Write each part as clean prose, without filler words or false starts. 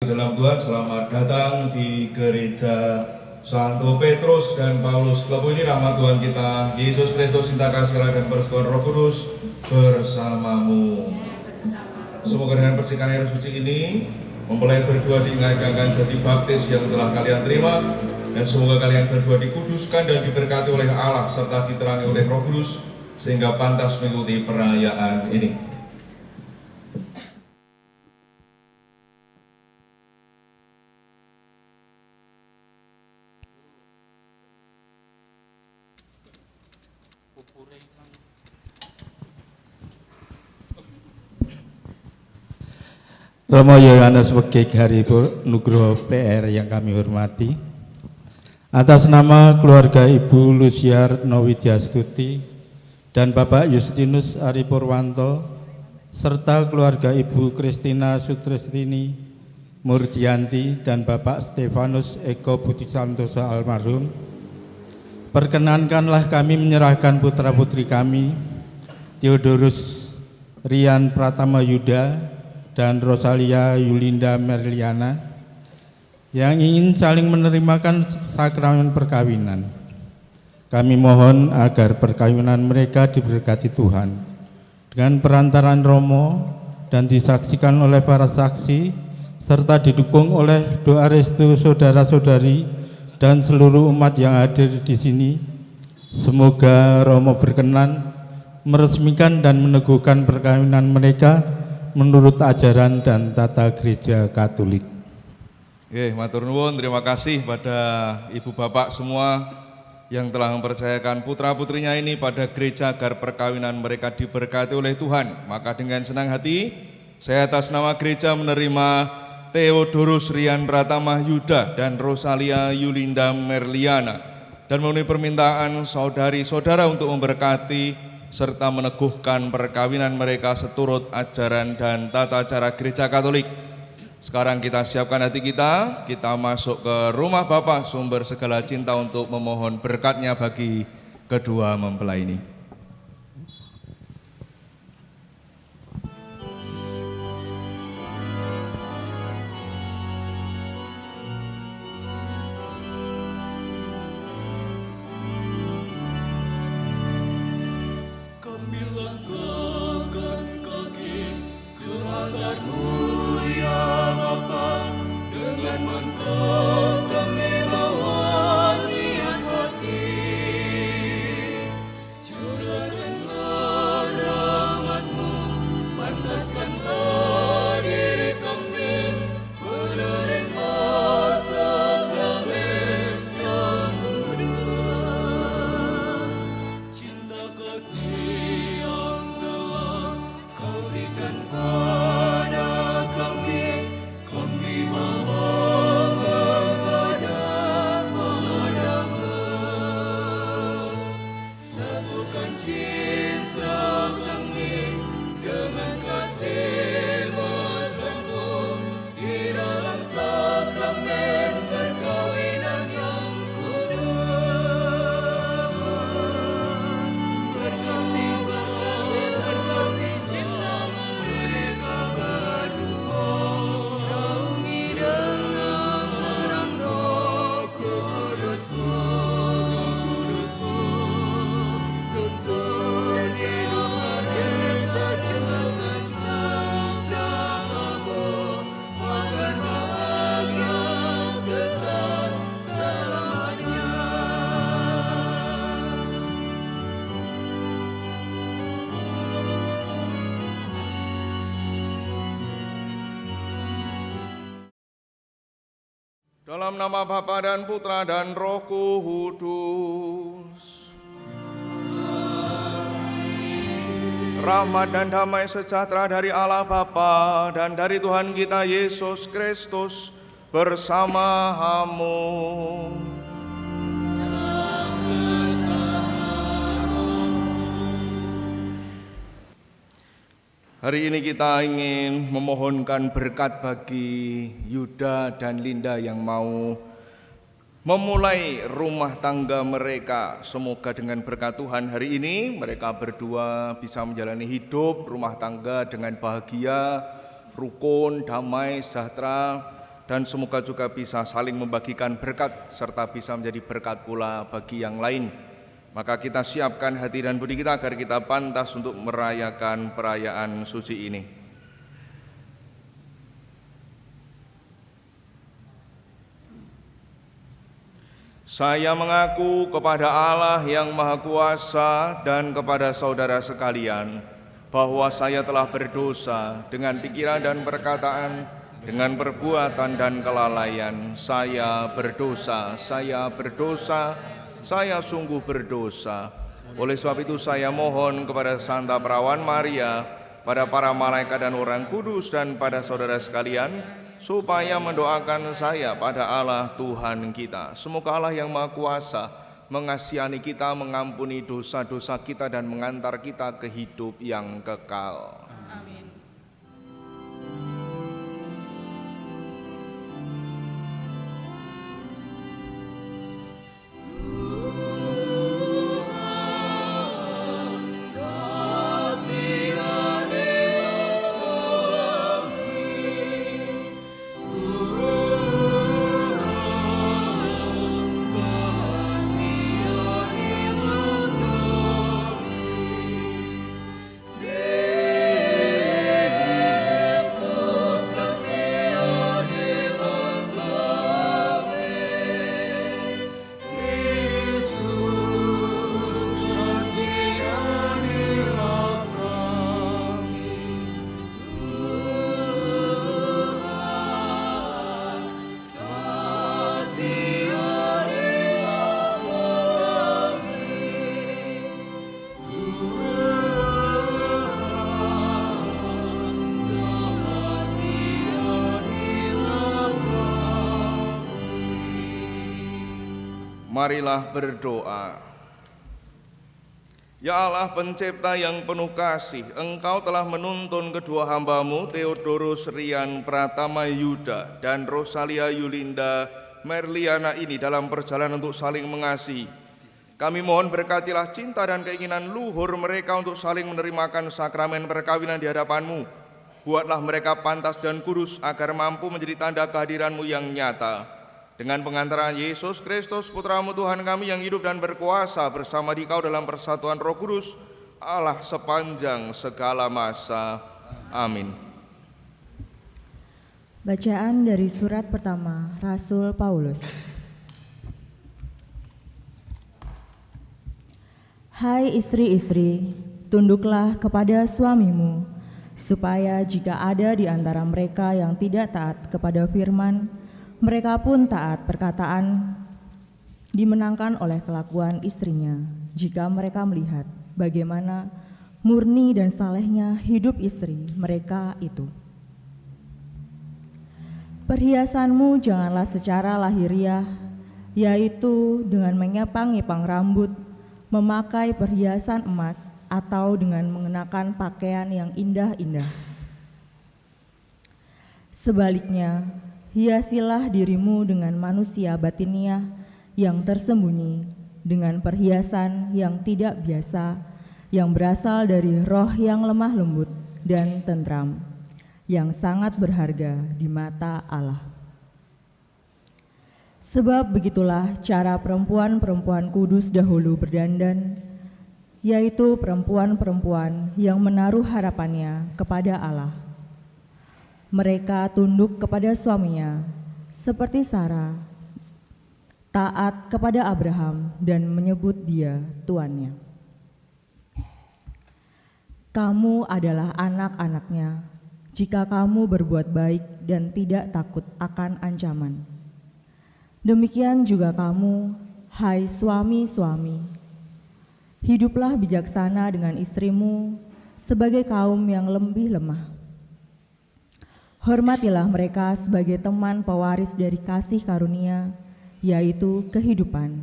Dalam Tuhan, selamat datang di gereja Santo Petrus dan Paulus Klepu ini. Nama Tuhan kita Yesus Kristus, cinta kasih Allah dan persekutuan Roh Kudus bersamamu. Semoga dengan percikan air suci ini mempelai berdua diingatkan jadi baptis yang telah kalian terima, dan semoga kalian berdua dikuduskan dan diberkati oleh Allah serta diterangi oleh Roh Kudus sehingga pantas mengikuti perayaan ini. Romo Yohanes Wegik Haripur Nugroho PR yang kami hormati, atas nama keluarga Ibu Luciar Nowidyastuti dan Bapak Justinus Aripurwanto serta keluarga Ibu Kristina Sutristini Murdianti dan Bapak Stefanus Eko Budi Santoso almarhum, perkenankanlah kami menyerahkan putra-putri kami Theodorus Rian Pratama Yuda dan Rosalia Yulinda Merliana yang ingin saling menerimakan sakramen perkawinan. Kami mohon agar perkawinan mereka diberkati Tuhan dengan perantaraan Romo dan disaksikan oleh para saksi serta didukung oleh doa restu saudara-saudari dan seluruh umat yang hadir di sini. Semoga Romo berkenan meresmikan dan meneguhkan perkawinan mereka menurut ajaran dan tata gereja Katolik. Matur nuwun, terima kasih pada ibu bapak semua yang telah mempercayakan putra-putrinya ini pada gereja agar perkawinan mereka diberkati oleh Tuhan. Maka dengan senang hati saya atas nama gereja menerima Theodorus Rian Pratama Yuda dan Rosalia Yulinda Merliana dan memenuhi permintaan saudari-saudara untuk memberkati serta meneguhkan perkawinan mereka seturut ajaran dan tata cara gereja Katolik. Sekarang kita siapkan hati kita masuk ke rumah Bapa sumber segala cinta untuk memohon berkatnya bagi kedua mempelai ini. Dalam nama Bapa dan Putra dan Roh Kudus. Rahmat dan damai sejahtera dari Allah Bapa dan dari Tuhan kita Yesus Kristus bersama-Mu. Hari ini kita ingin memohonkan berkat bagi Yuda dan Linda yang mau memulai rumah tangga mereka. Semoga dengan berkat Tuhan hari ini mereka berdua bisa menjalani hidup rumah tangga dengan bahagia, rukun, damai, sejahtera, dan semoga juga bisa saling membagikan berkat serta bisa menjadi berkat pula bagi yang lain. Maka kita siapkan hati dan budi kita agar kita pantas untuk merayakan perayaan suci ini. Saya mengaku kepada Allah yang Maha Kuasa dan kepada saudara sekalian bahwa saya telah berdosa dengan pikiran dan perkataan, dengan perbuatan dan kelalaian. Saya berdosa, saya sungguh berdosa. Oleh sebab itu saya mohon kepada Santa Perawan Maria, pada para malaikat dan orang kudus, dan pada saudara sekalian, supaya mendoakan saya pada Allah Tuhan kita. Semoga Allah yang Maha Kuasa mengasihani kita, mengampuni dosa-dosa kita, dan mengantar kita ke hidup yang kekal. Amin. Marilah berdoa. Ya Allah pencipta yang penuh kasih, Engkau telah menuntun kedua hamba-Mu Theodorus Rian Pratama Yuda dan Rosalia Yulinda Merliana ini dalam perjalanan untuk saling mengasihi. Kami mohon berkatilah cinta dan keinginan luhur mereka untuk saling menerimakan sakramen perkawinan di hadapan-Mu. Buatlah mereka pantas dan kudus agar mampu menjadi tanda kehadiran-Mu yang nyata. Dengan pengantaran Yesus Kristus, Putra-Mu Tuhan kami yang hidup dan berkuasa bersama Dikau dalam persatuan Roh Kudus, Allah sepanjang segala masa. Amin. Bacaan dari surat pertama Rasul Paulus. Hai istri-istri, tunduklah kepada suamimu, supaya jika ada di antara mereka yang tidak taat kepada firman, mereka pun taat perkataan, dimenangkan oleh kelakuan istrinya, jika mereka melihat bagaimana murni dan salehnya hidup istri mereka itu. Perhiasanmu janganlah secara lahiriah, yaitu dengan mengepang-ngepang rambut, memakai perhiasan emas, atau dengan mengenakan pakaian yang indah-indah. Sebaliknya, hiasilah dirimu dengan manusia batiniah yang tersembunyi, dengan perhiasan yang tidak biasa, yang berasal dari roh yang lemah lembut dan tentram, yang sangat berharga di mata Allah. Sebab begitulah cara perempuan-perempuan kudus dahulu berdandan, yaitu perempuan-perempuan yang menaruh harapannya kepada Allah. Mereka tunduk kepada suaminya, seperti Sarah, taat kepada Abraham dan menyebut dia tuannya. Kamu adalah anak-anaknya, jika kamu berbuat baik dan tidak takut akan ancaman. Demikian juga kamu, hai suami-suami, hiduplah bijaksana dengan istrimu sebagai kaum yang lebih lemah. Hormatilah mereka sebagai teman pewaris dari kasih karunia, yaitu kehidupan,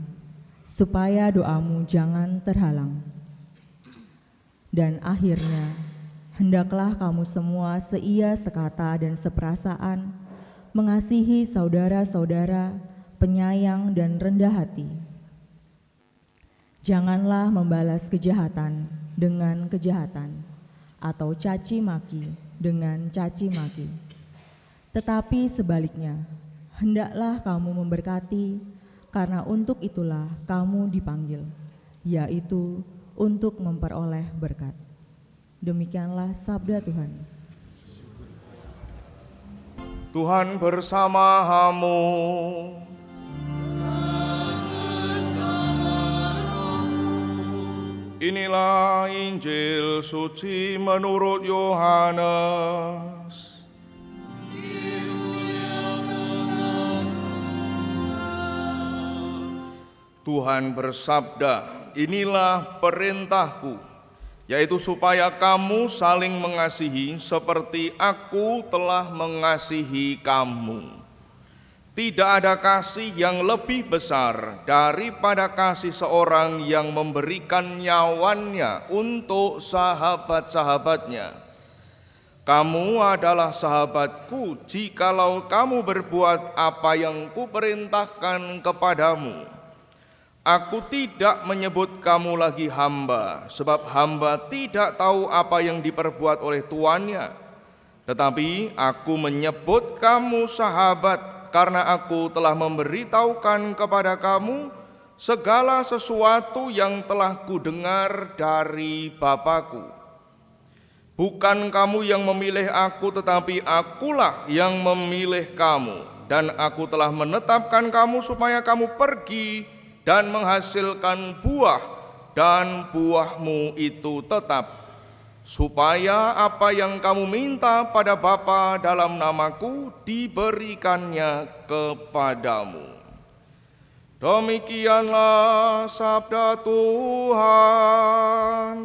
supaya doamu jangan terhalang. Dan akhirnya, hendaklah kamu semua seia sekata dan seperasaan, mengasihi saudara-saudara, penyayang dan rendah hati. Janganlah membalas kejahatan dengan kejahatan, atau caci maki dengan caci maki. Tetapi sebaliknya, hendaklah kamu memberkati, karena untuk itulah kamu dipanggil, yaitu untuk memperoleh berkat. Demikianlah sabda Tuhan. Tuhan bersamamu. Inilah Injil suci menurut Yohanes. Tuhan bersabda, inilah perintahku, yaitu supaya kamu saling mengasihi seperti aku telah mengasihi kamu. Tidak ada kasih yang lebih besar daripada kasih seorang yang memberikan nyawanya untuk sahabat-sahabatnya. Kamu adalah sahabatku jikalau kamu berbuat apa yang kuperintahkan kepadamu. Aku tidak menyebut kamu lagi hamba, sebab hamba tidak tahu apa yang diperbuat oleh tuannya. Tetapi aku menyebut kamu sahabat, karena aku telah memberitahukan kepada kamu segala sesuatu yang telah kudengar dari Bapa-Ku. Bukan kamu yang memilih aku, tetapi akulah yang memilih kamu. Dan aku telah menetapkan kamu supaya kamu pergi dan menghasilkan buah, dan buahmu itu tetap, supaya apa yang kamu minta pada Bapa dalam namaku diberikannya kepadamu. Demikianlah sabda Tuhan.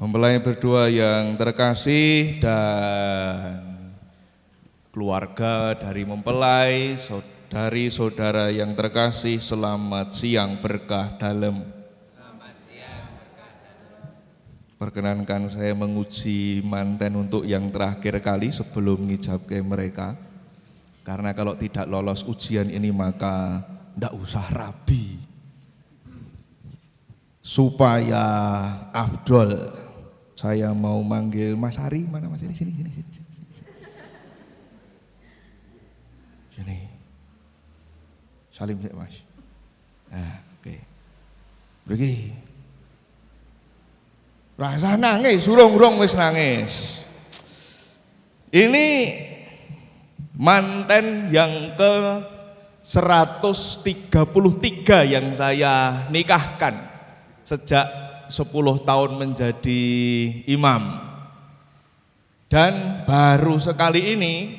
Mempelai berdua yang terkasih dan keluarga dari mempelai, saudari-saudara yang terkasih, selamat siang berkah dalem. Perkenankan saya menguji manten untuk yang terakhir kali sebelum ngijabke mereka. Karena kalau tidak lolos ujian ini maka ndak usah rabi. Supaya afdol, saya mau manggil Mas Ari, mana Mas Ari? Sini. Sini. Salim sik Mas. Nah, oke. Pergi. Rasa nangis, urung wis nangis. Ini manten yang ke 133 yang saya nikahkan sejak 10 tahun menjadi imam. Dan baru sekali ini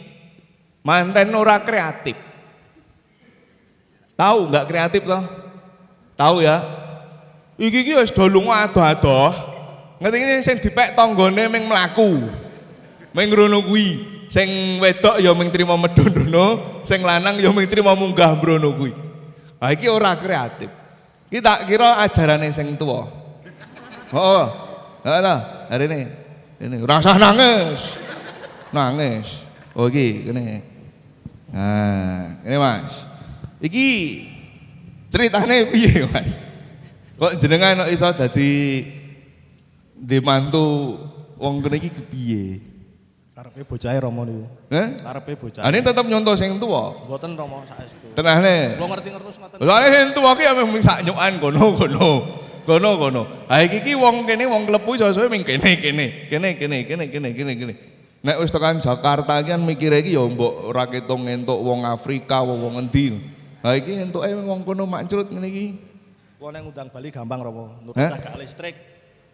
manten ora kreatif. Tahu nggak kreatif loh? Tahu ya? Iki wis do lunga adoh-adoh. Ngerti ini sing dipek tanggane ming mlaku. Ming ngono kuwi. Sing wedok ya ming trimo medhun rono, sing lanang ya ming trimo munggah mrono kuwi. Ha iki ora kreatif. Iki tak kira ajarane sing tuwa. Oh, nah, hari ini rasa nangis. Oh iki kene. Nah, ini Mas. Iki ceritane piye Mas? Kok jenengan iso dadi dimantu wong kene iki kepiye? Karepe bocahe Rama niku. Karepe bocahe. Ini tetep nyontoh sing tuwa. Mboten Rama saestu. Tenahne. Kula ngerti-ngertos ngoten. Soale sing tuwa ki mung sak nyukan kono. Ha iki wong kene wong klepu iso-iso ming kene. Nek wis tekan Jakarta ki kan mikire iki ya mbok ora ketung entuk wong Afrika, wong endi. Ha iki entuke wong kono makcrut ngene iki. Kula nek ngundang Bali gampang Rama, nurut cagak listrik.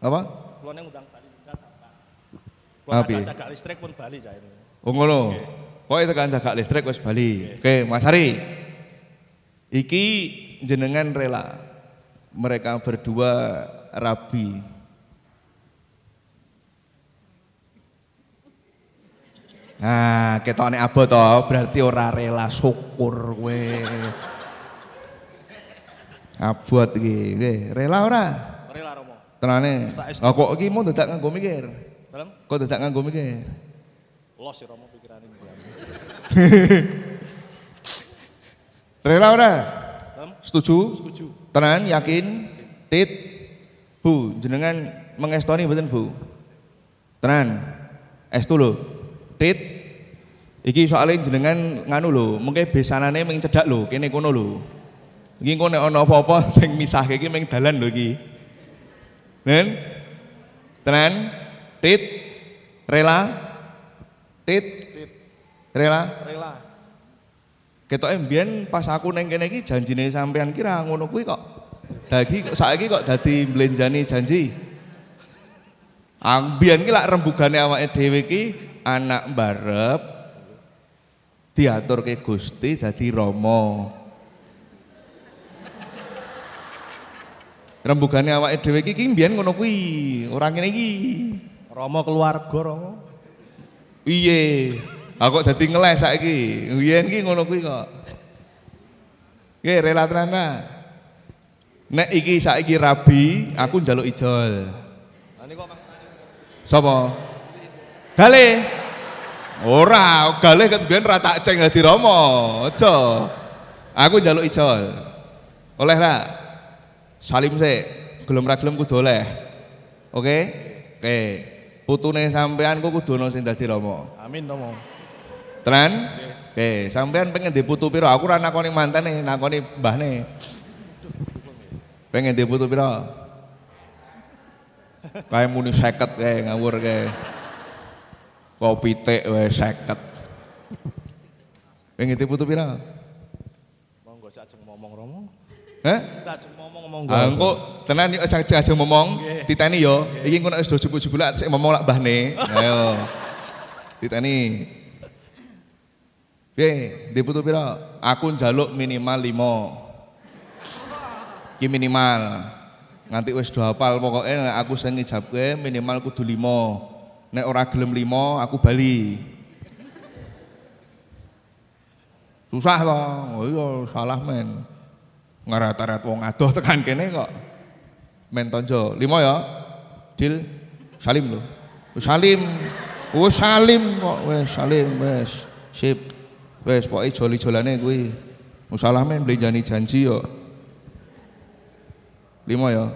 Apa? Kula nek ngundang Bali gampang. Api. Kula cagak listrik pun Bali sae. Oh ngono. Pokoke tekan cagak listrik wis Bali. Oke, Mas Ari. Iki jenengan rela mereka berdua rabi. Nah, ketokne abot to, berarti ora rela, syukur kowe. Abot iki. Nggih, rela ora? Rela Romo. Tenane. Saestu. Lah kok iki mau dadak nganggo mikir? Dalem Kok dadak nganggo mikir? los ya Romo pikirane iki. Rela ora? Dalem Setuju? setuju. Tenan yakin? Tit. Bu, jenengan mengestoni mboten, Bu? Tenan. Estu lho. Tit. Iki soalnya jenengan nganu lho, mengke besanane ming cedhak lho, kene kono lho. Iki engko nek ana apa-apa sing misahke iki ming dalan lho iki. Nen? Tenan? Tit. Rela? Tit. Rela? Rela. Ketoke mbiyen pas aku neng kene iki janjine sampean ki ra ngono kuwi kok. Dadi saiki kok dadi mblenjani janji. Mbiyen ki lak rembugane awake dhewe ki anak mbarep diaturke Gusti dadi rama. Rembugane awake dhewe ki mbiyen ngono kuwi, ora ngene iki. Romo keluarga Romo. Piye? Aku dadi ngeles saiki. Mbiyen ki ngono kuwi kok. Nggih, rela tenan. Nek iki saiki rabi, aku njaluk ijol. Lah niku Mang. Sapa? Gale. Ora, gale ket mbiyen ra tak ceng dadi rama. Aja. Aku njaluk ijol. Oleh ra? Salim sik. Gelem ra gelem kudu oleh. Oke? Oke. Putune sampean ku kudu ana sing dadi rama. Amin Romo. Tenan? Oke, sampean pengen di putu piro? Aku ora nakoni mantene, nakoni mbahne. Pengen di putu piro? Kae muni 50 kae ngawur kae. Kopi teh wae 50. Pengen di putu piro? Monggo sajeng ngomong Romo. Hah? Sajeng ngomong monggo. Ah engko tenan yo aja ngomong, titeni yo. Iki engko nek wis do jebul-jebul sik ngomong lak mbahne. Ayo. Titeni. Di putu piro? Aku njaluk minimal 5. Ki minimal. Nganti wis do hafal pokoke nek aku sing ngijabke minimal kudu 5. Nek ora gelem 5 aku bali. Susah to. Oh iya salah men. Ngarat-arat wong adoh tekan kene kok. Men tonjo. 5 ya. Dil salim lho. Salim. Wis salim kok wis salim wis. Sip. Wes pokoke joli-jolane kuwi. Musalah men mblenjani janji yo. 5 ya.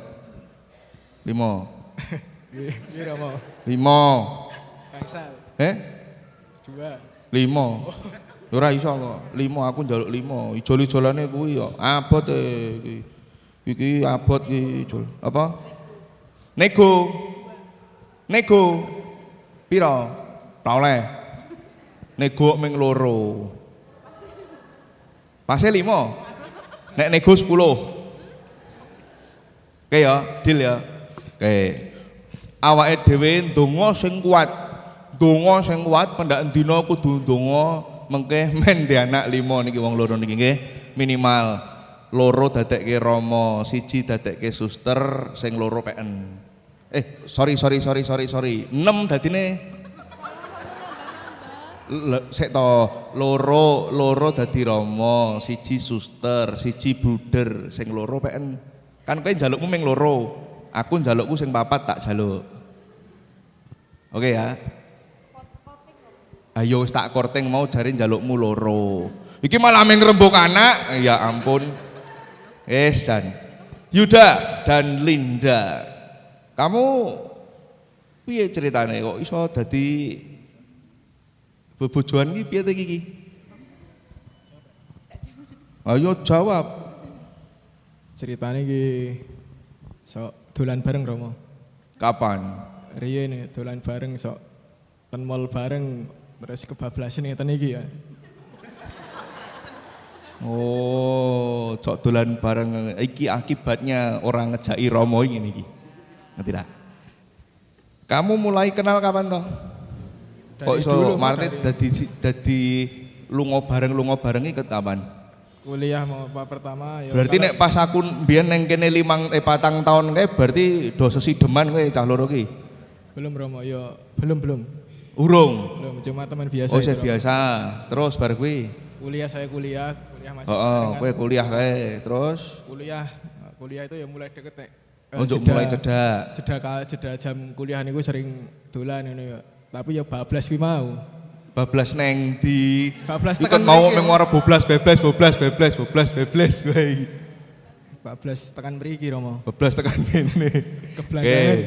5. Nggih Romo. 5. Kangsal. 5. 2. Ora iso kok. 5 aku njaluk 5. Ijol-ijolane kuwi yo. Abot iki. Iki abot iki ijol. Apa? Nego. Nego. Piro? Ora oleh. Nego ming 2. Pase 5. Nek nego 10. Oke ya, deal ya. Oke. Awake dhewe ndonga sing kuat. Ndonga sing kuat pendak dina kudu ndonga mengke men di anak 5 niki wong loro niki nggih. Minimal 2 dadekke rama, 1 dadekke suster, sing 2 PN. Sorry. 6 dadine. Sik to, 2 dadi rama, 1 suster, 1 bruder, sing 2 PN. Kan kowe njalukmu ming 2. Aku njalukku sing 4 tak jaluk. Oke ya. Ayo wis tak korting mau jare njalukmu 2. Iki malah ming rembug anak. Ya ampun. Jan. Yuda dan Linda. Kamu piye ceritane kok iso dadi bebojoan iki piye ta iki? Ayo jawab. Ceritane iki sok dolan bareng Romo. Kapan? Riyen dolan bareng sok ten mall bareng terus kebablasan ngeten iki ya. Oh, sok dolan bareng iki akibatnya orang ngejaki Romo ngene iki. Ngerti tak? Kamu mulai kenal kapan toh? Kok iso martit dadi lunga bareng iki kapan? Kuliah mau apa pertama ya. Berarti nek pas aku mbiyen neng kene 4 tahun kae berarti do sesideman kowe cah loro ki. Belum Romo ya, belum. Urung. Belum, cuma teman biasa. Oh, saya biasa. Terus bar kuwi. Kuliah masih Heeh, kowe kuliah kae, terus kuliah kuliah itu ya mulai deket nek. Untuk mulai cedak. Jeda jam kuliah niku sering dolan ngono ya. Tapi ya bablas kuwi mau. Bablas neng di. Bablas Ikut tekan mau mriki. mengora boblas beblas. Wei. Bablas tekan mriki Romo. Bablas tekan kene. Keblandangan.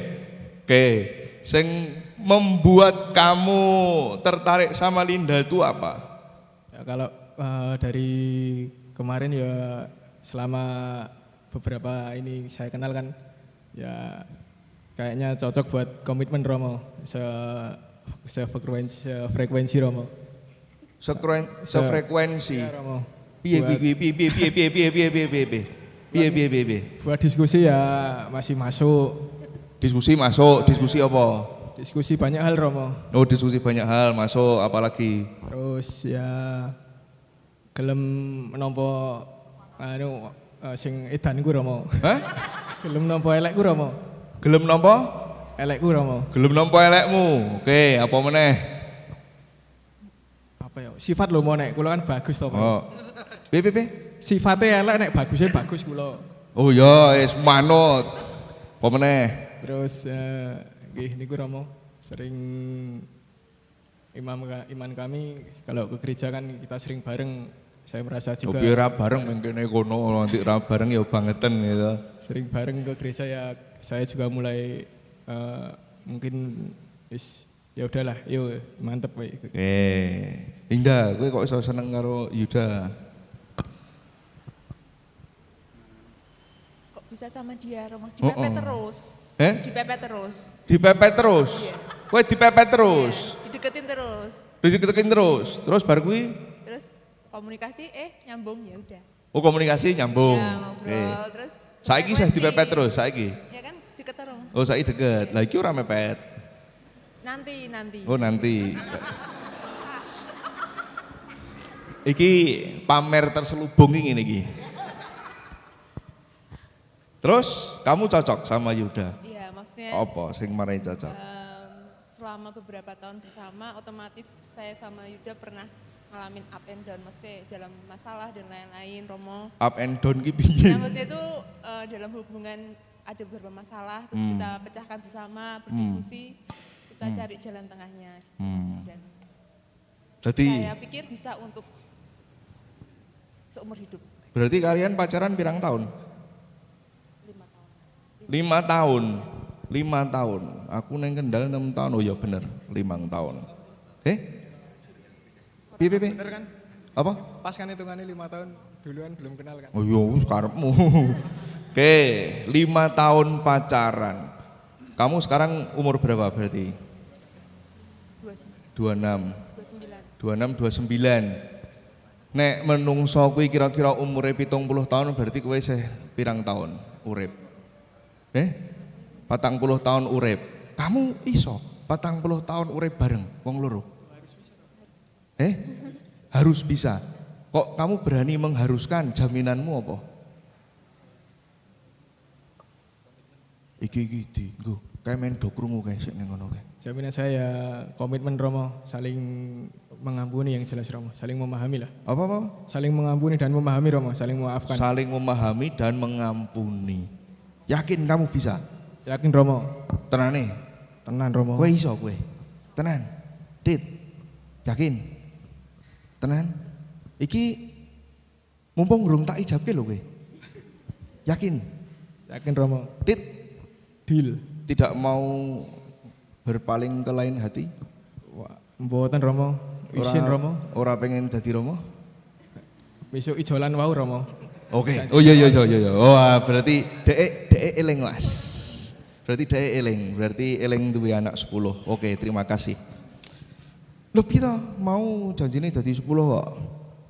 Oke. Sing membuat kamu tertarik sama Linda itu apa? Ya kalau dari kemarin ya selama beberapa ini saya kenal kan ya kayaknya cocok buat komitmen Romo. Sefrekuensi Romo. Sefrekuensi. Ya, Romo. Piye. Buat diskusi ya masih masuk. Diskusi masuk, diskusi apa? Diskusi banyak hal Romo. Oh, diskusi banyak hal masuk, apalagi? Terus ya gelem nampa sing edanku Romo. Hah? Gelem nampa elekku Romo. Gelem napa? Elekku Romo. Gelem nampa elekmu. Oke, apa meneh? Apa ya? Sifat lho nek kula kan bagus to, Pak. Oh. Piye? Sifatnya elek nek bagusnya bagus kula. Oh ya, wis manut. Apa meneh? Terus nggih niku Romo sering iman kami kalau ke gereja kan kita sering bareng. Saya merasa juga Oke, ra bareng mengkene kono, nanti ra bareng ya bangeten gitu. sering bareng ke gereja ya saya juga mulai mungkin ya udahlah, yuk mantep wae. Linda, kowe kok iso seneng karo Yuda? Kok bisa sama dia Romo? Dipepet terus. Dipepet terus. Dipepet terus. Kowe dipepet terus. Iya, dideketin terus. Dideketin terus. Terus bar kuwi Terus komunikasi nyambung ya udah. oh komunikasi nyambung. Ya ngobrol terus. Saiki saya dipepet terus, saiki. Ya kan deket terus. Oh, saiki deket. Lah iki ora mepet. Nanti. Oh, nanti. Iki pamer terselubung ngene iki. Terus kamu cocok sama Yuda? Iya maksudnya Apa sing marai cocok? selama beberapa tahun bersama otomatis saya sama Yuda pernah ngalamin up and down maksudnya dalam masalah dan lain-lain Romo. Up and down ki piye? Nah maksudnya itu dalam hubungan ada beberapa masalah terus kita pecahkan bersama berdiskusi kita cari jalan tengahnya dan Jadi saya pikir bisa untuk seumur hidup. berarti kalian pacaran pirang tahun? 5 tahun. 5 tahun. 5 tahun. Aku neng Kendal 6 tahun. Oh ya bener, 5 tahun. Piye? Bener kan? Apa? Pas kan hitungannya 5 tahun duluan belum kenal kan? Oh iya, wis karepmu. Oke, 5 tahun pacaran. Kamu sekarang umur berapa berarti? 26. 29. Nek menungso kuwi kira-kira umure 70 tahun berarti kowe isih pirang tahun urip? 40 tahun urip. Kamu iso 40 tahun urip bareng wong loro? Harus bisa. Kok kamu berani mengharuskan? Jaminanmu apa? Iki nggo kayak main dokrungu kayak sik ning ngono kae. Jaminan saya komitmen Romo, saling mengampuni yang jelas Romo, saling memahami lah. Apa? Saling mengampuni dan memahami Romo, saling memaafkan. Saling memahami dan mengampuni. Yakin kamu bisa? Yakin Romo? Tenane? Tenan Romo. Kowe iso kowe? Tenan? Dit? Yakin? Tenan? Iki mumpung urung tak ijabke lho kowe. Yakin? Yakin Romo. Dit? Deal. Tidak mau berpaling ke lain hati? Wah, mboten Romo. Isin Romo. Ora pengen dadi Romo? Besok ijolan wau Romo. Oke. Oh iya. Wah, berarti dhek eling Mas. Berarti dhek eling, berarti eling duwe anak 10. Oke, terima kasih. Loh piye to? Mau janjine dadi 10 kok.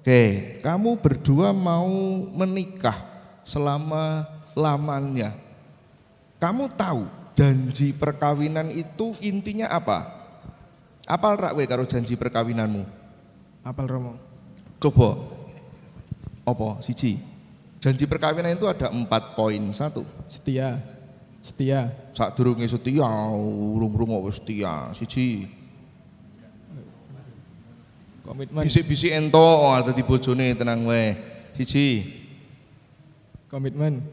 Oke, kamu berdua mau menikah selama lamanya. Kamu tahu janji perkawinan itu intinya apa? Apal rak kowe karo janji perkawinanmu? Apal Romo. Coba. Apa? Siji. Janji perkawinan itu ada 4 poin. 1. Setia. Sadurunge setia, urung-urung kok setia. Siji. Komitmen. Bisik-bisik entuk dadi bojone tenang wae. Siji. Komitmen.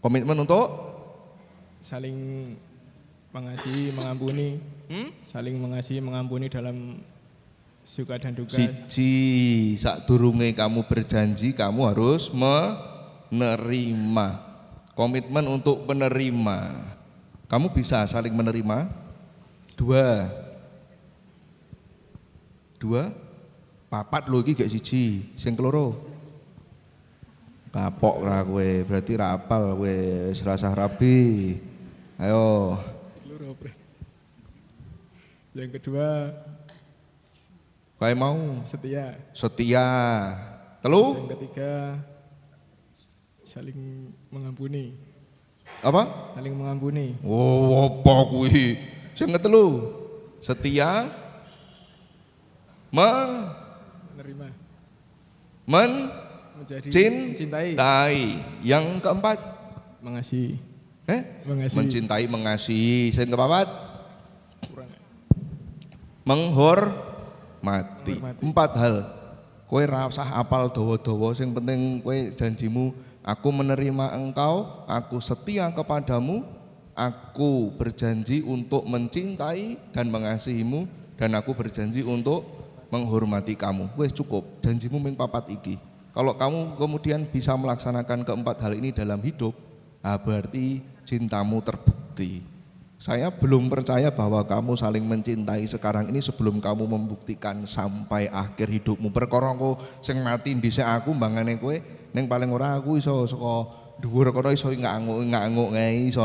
Komitmen untuk saling mengasihi, mengampuni, saling mengasihi, mengampuni dalam suka dan duka. siji, sadurunge kamu berjanji kamu harus menerima. Komitmen untuk menerima. Kamu bisa saling menerima? Dua, papat lho iki gak siji, sing keloro. Kapok ra kowe, berarti ra apal kowe, wis rasah rabi. Ayo. Yang kedua, Kayak mau setia. Telu? Yang ketiga, saling mengampuni. Apa? Saling mengampuni. Oh, apa kuwi? Sing ketelu. Setia Menerima. Menjadi mencintai. Yang keempat? Mengasihi. Mengasihi. Mencintai, mengasihi. Sing kepapat? Kurang. Menghormati. 4 hal. Kowe ra usah apal dawa-dawa, sing penting kowe janjimu, aku menerima engkau, aku setia kepadamu, aku berjanji untuk mencintai dan mengasihimu, dan aku berjanji untuk menghormati kamu. Wes cukup, janjimu ming 4 iki. Kalau kamu kemudian bisa melaksanakan keempat hal ini dalam hidup, berarti cintamu terbukti. Saya belum percaya bahwa kamu saling mencintai sekarang ini sebelum kamu membuktikan sampai akhir hidupmu. Perkara engko sing mati dhisik aku mbangane kowe, ning paling ora aku iso saka dhuwur kono iso nganguk ngei, iso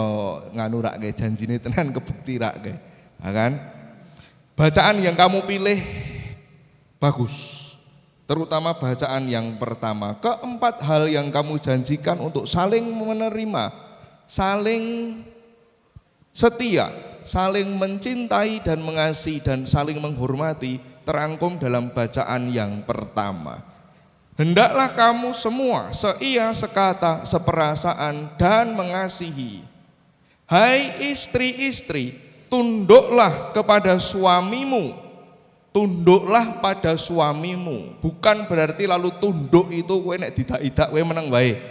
nganu rakke janjine tenan kebukti rakke. Ya kan? Bacaan yang kamu pilih bagus. Terutama bacaan yang pertama. Keempat hal yang kamu janjikan untuk saling menerima, saling setia, saling mencintai dan mengasihi dan saling menghormati terangkum dalam bacaan yang pertama. Hendaklah kamu semua seia, sekata, seperasaan dan mengasihi. Hai istri-istri, tunduklah kepada suamimu. Tunduklah pada suamimu. Bukan berarti lalu tunduk itu kowe nek didak-idak kowe meneng wae.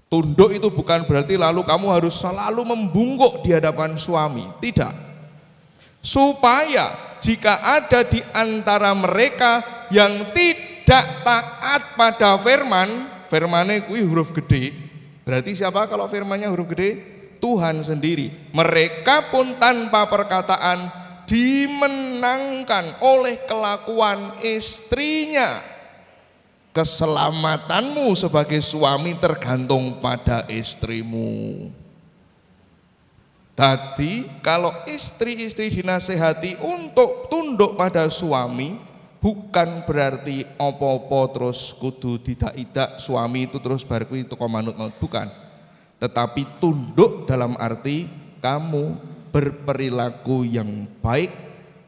Tunduk itu bukan berarti lalu kamu harus selalu membungkuk di hadapan suami. Tidak. Supaya jika ada di antara mereka yang tidak taat pada firmannya kuwi huruf gede. Berarti siapa kalau firmannya huruf gede? Tuhan sendiri. Mereka pun tanpa perkataan dimenangkan oleh kelakuan istrinya. Keselamatanmu sebagai suami tergantung pada istrimu. Tadi kalau istri-istri dinasehati untuk tunduk pada suami, bukan berarti opo-opo terus kudu tidak suami itu terus bar kuwi teko manut, bukan. Tetapi tunduk dalam arti kamu berperilaku yang baik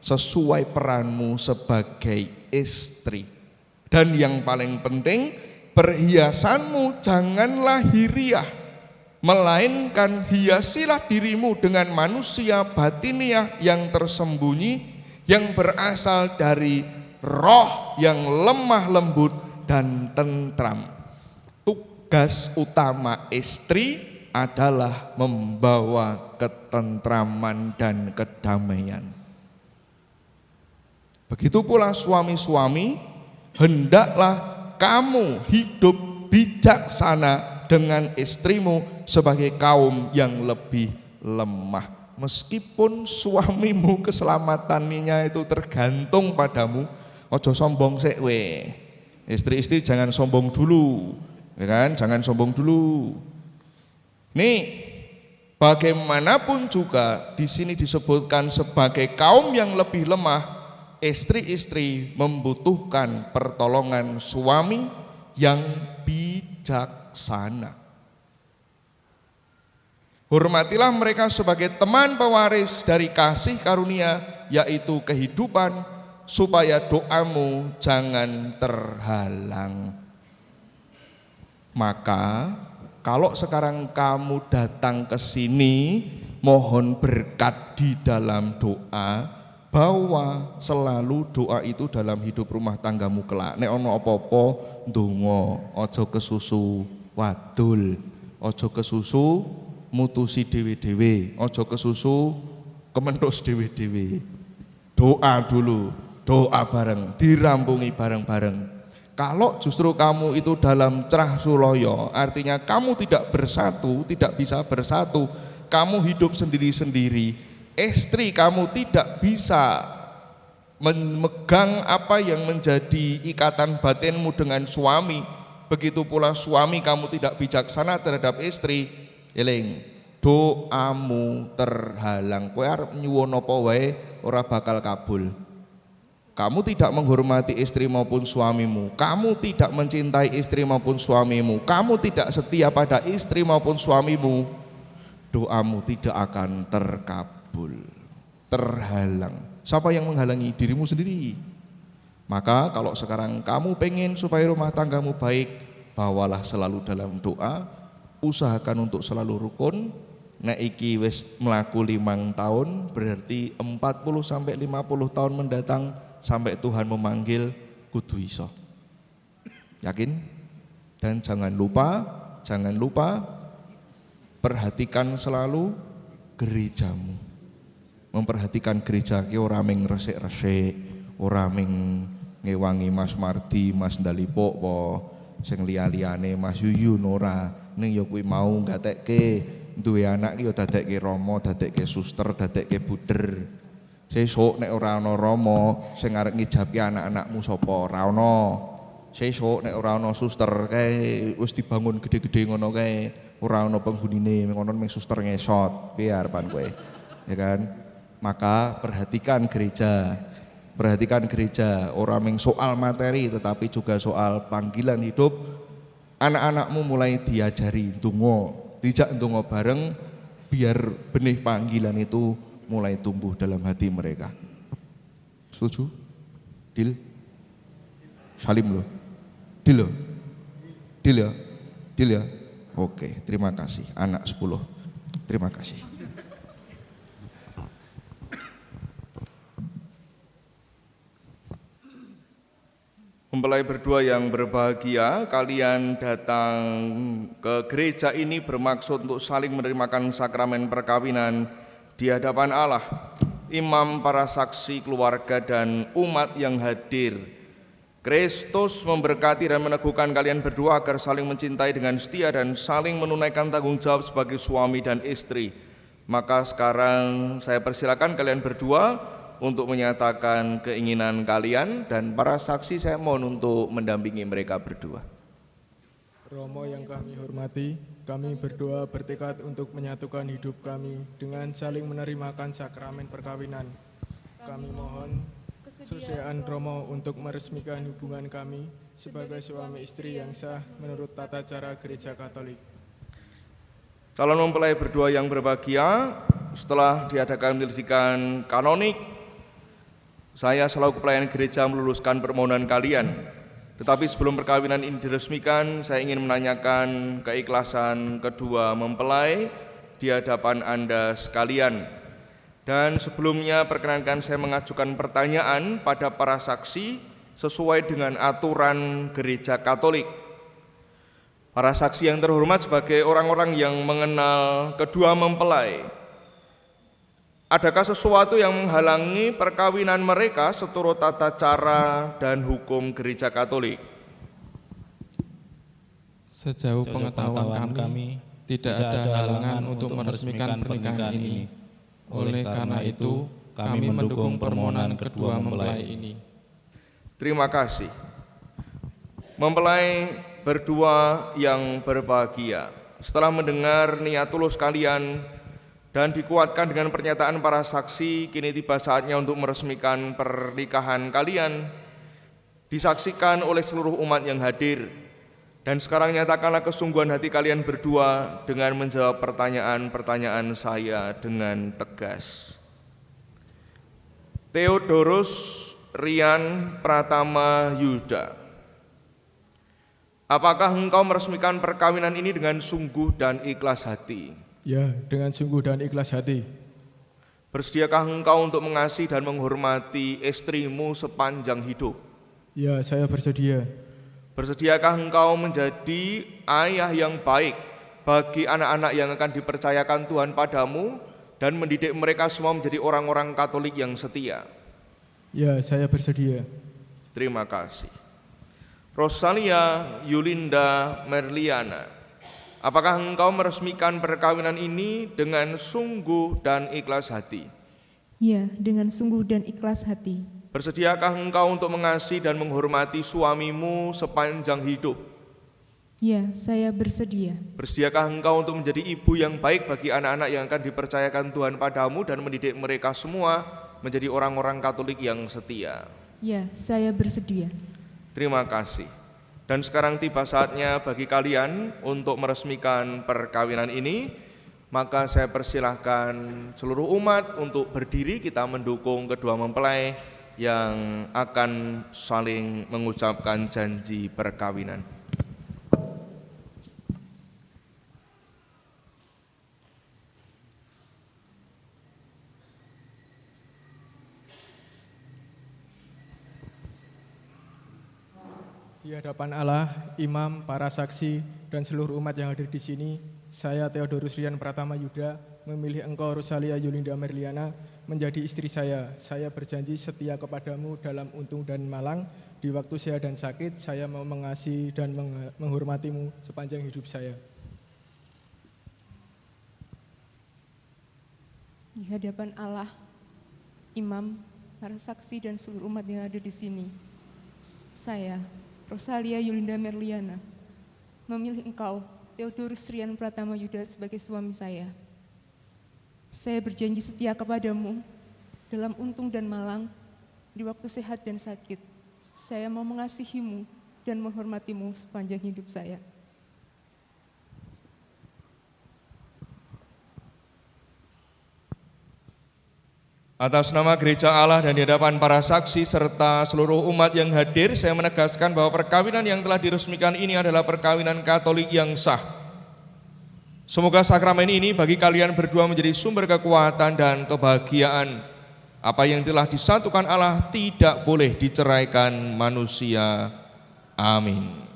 sesuai peranmu sebagai istri. Dan yang paling penting, perhiasanmu janganlah hiriah, melainkan hiasilah dirimu dengan manusia batiniah yang tersembunyi, yang berasal dari roh yang lemah lembut dan tentram. Tugas utama istri adalah membawa ketentraman dan kedamaian. Begitu pula suami-suami, hendaklah kamu hidup bijaksana dengan istrimu sebagai kaum yang lebih lemah. Meskipun suamimu keselamatannya itu tergantung padamu, ojo sombong sik we. Istri-istri jangan sombong dulu, ya kan? Jangan sombong dulu. Nih, bagaimanapun juga di sini disebutkan sebagai kaum yang lebih lemah, istri-istri membutuhkan pertolongan suami yang bijaksana. Hormatilah mereka sebagai teman pewaris dari kasih karunia, yaitu kehidupan, supaya doamu jangan terhalang. Maka kalau sekarang kamu datang ke sini, mohon berkat di dalam doa, bahwa selalu doa itu dalam hidup rumah tanggamu kelak. Nek ono apa-apa ndonga, aja kesusu wadul. Ojo kesusu mutusi dewe-dewe, ojo kesusu kementus dewe-dewe. Doa dulu, doa bareng, dirampungi bareng-bareng. Kalau justru kamu itu dalam cerah suloyo, artinya kamu tidak bersatu, tidak bisa bersatu, kamu hidup sendiri-sendiri, istri kamu tidak bisa memegang apa yang menjadi ikatan batinmu dengan suami, begitu pula suami kamu tidak bijaksana terhadap istri, eling, doamu terhalang, kowe arep nyuwun apa wae ora bakal kabul. Kamu tidak menghormati istri maupun suamimu, kamu tidak mencintai istri maupun suamimu, kamu tidak setia pada istri maupun suamimu, doamu tidak akan terkabul, terhalang. Siapa yang menghalangi? Dirimu sendiri. Maka kalau sekarang kamu pengen supaya rumah tanggamu baik, bawalah selalu dalam doa, usahakan untuk selalu rukun. Nek iki wis mlaku 5 tahun, berarti 40 sampai 50 tahun mendatang sampai Tuhan memanggil kudu iso. Yakin? Dan jangan lupa perhatikan selalu gerejamu. Memperhatikan gereja ki ora ming resik-resik, ora ming ngewangi Mas Mardi, Mas Ndalipo apa sing liya-liyane Mas Yuyun ora. Ning ya kuwi mau gatekke duwe anak ki ya dadekke rama, dadekke suster, dadekke buder. Sesuk nek ora ana rama sing arep ngijabke anak-anakmu sapa? Ora ana. Sesuk nek ora ana suster kae wis dibangun gede-gede ngono kae, ora ana penghunine, ngono mung suster ngesot. Piye arepan kowe? Ya kan? Maka perhatikan gereja. Perhatikan gereja, ora mung soal materi tetapi juga soal panggilan hidup. Anak-anakmu mulai diajari ndonga, dijak ndonga bareng biar benih panggilan itu mulai tumbuh dalam hati mereka. Setuju? Deal? Salim loh. Deal loh. Deal ya? Deal ya? Oke, terima kasih. Anak 10. Terima kasih. Mempelai berdua yang berbahagia, kalian datang ke gereja ini bermaksud untuk saling menerimakan sakramen perkawinan di hadapan Allah, imam, para saksi, keluarga, dan umat yang hadir. Kristus memberkati dan meneguhkan kalian berdua agar saling mencintai dengan setia dan saling menunaikan tanggung jawab sebagai suami dan istri. Maka sekarang saya persilakan kalian berdua untuk menyatakan keinginan kalian, dan para saksi saya mohon untuk mendampingi mereka berdua. Romo yang kami hormati, kami berdua bertekad untuk menyatukan hidup kami dengan saling menerimakan sakramen perkawinan. Kami mohon kesediaan Romo untuk meresmikan hubungan kami sebagai suami istri yang sah menurut tata cara Gereja Katolik. Calon mempelai berdua yang berbahagia, setelah diadakan penyelidikan kanonik, saya selaku pelayan gereja meluluskan permohonan kalian. Tetapi sebelum perkawinan ini diresmikan, saya ingin menanyakan keikhlasan kedua mempelai di hadapan Anda sekalian. Dan sebelumnya perkenankan saya mengajukan pertanyaan pada para saksi sesuai dengan aturan Gereja Katolik. Para saksi yang terhormat, sebagai orang-orang yang mengenal kedua mempelai, adakah sesuatu yang menghalangi perkawinan mereka seturut tata cara dan hukum Gereja Katolik? Sejauh pengetahuan kami, tidak ada halangan untuk meresmikan pernikahan ini. Oleh karena itu, kami mendukung permohonan kedua mempelai ini. Terima kasih. Mempelai berdua yang berbahagia, setelah mendengar niat tulus kalian dan dikuatkan dengan pernyataan para saksi, kini tiba saatnya untuk meresmikan pernikahan kalian, disaksikan oleh seluruh umat yang hadir. Dan sekarang nyatakanlah kesungguhan hati kalian berdua dengan menjawab pertanyaan-pertanyaan saya dengan tegas. Theodorus Rian Pratama Yuda, apakah engkau meresmikan perkawinan ini dengan sungguh dan ikhlas hati? Ya, dengan sungguh dan ikhlas hati. Bersediakah engkau untuk mengasihi dan menghormati istrimu sepanjang hidup? Ya, saya bersedia. Bersediakah engkau menjadi ayah yang baik bagi anak-anak yang akan dipercayakan Tuhan padamu dan mendidik mereka semua menjadi orang-orang Katolik yang setia. Ya, saya bersedia. Terima kasih. Rosalia Yulinda Merliana, apakah engkau meresmikan perkawinan ini dengan sungguh dan ikhlas hati? Ya, dengan sungguh dan ikhlas hati. Bersediakah engkau untuk mengasihi dan menghormati suamimu sepanjang hidup? Ya, saya bersedia. Bersediakah engkau untuk menjadi ibu yang baik bagi anak-anak yang akan dipercayakan Tuhan padamu dan mendidik mereka semua menjadi orang-orang Katolik yang setia? Ya, saya bersedia. Terima kasih. Dan sekarang tiba saatnya bagi kalian untuk meresmikan perkawinan ini. Maka saya persilahkan seluruh umat untuk berdiri, kita mendukung kedua mempelai yang akan saling mengucapkan janji perkawinan. Di hadapan Allah, imam, para saksi, dan seluruh umat yang hadir di sini, saya Theodorus Rian Pratama Yuda memilih engkau Rosalia Yulinda Merliana menjadi istri saya. Saya berjanji setia kepadamu dalam untung dan malang. Di waktu sehat dan sakit, saya mau mengasihi dan menghormatimu sepanjang hidup saya. Di hadapan Allah, imam, para saksi, dan seluruh umat yang ada di sini, saya Rosalia Yulinda Merliana memilih engkau Theodorus Rian Pratama Yuda sebagai suami saya. Saya berjanji setia kepadamu dalam untung dan malang, di waktu sehat dan sakit. Saya mau mengasihimu dan menghormatimu sepanjang hidup saya. Atas nama Gereja Allah dan di hadapan para saksi serta seluruh umat yang hadir, saya menegaskan bahwa perkawinan yang telah diresmikan ini adalah perkawinan Katolik yang sah. Semoga sakramen ini bagi kalian berdua menjadi sumber kekuatan dan kebahagiaan. Apa yang telah disatukan Allah tidak boleh diceraikan manusia. Amin.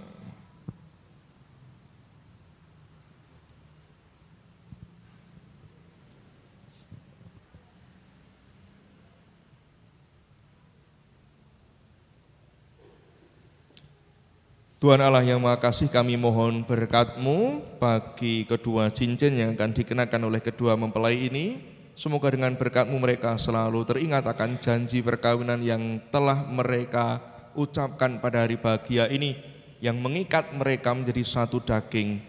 Tuhan Allah yang Maha Kasih, kami mohon berkat-Mu bagi kedua cincin yang akan dikenakan oleh kedua mempelai ini. Semoga dengan berkat-Mu mereka selalu teringat akan janji perkawinan yang telah mereka ucapkan pada hari bahagia ini, yang mengikat mereka menjadi satu daging.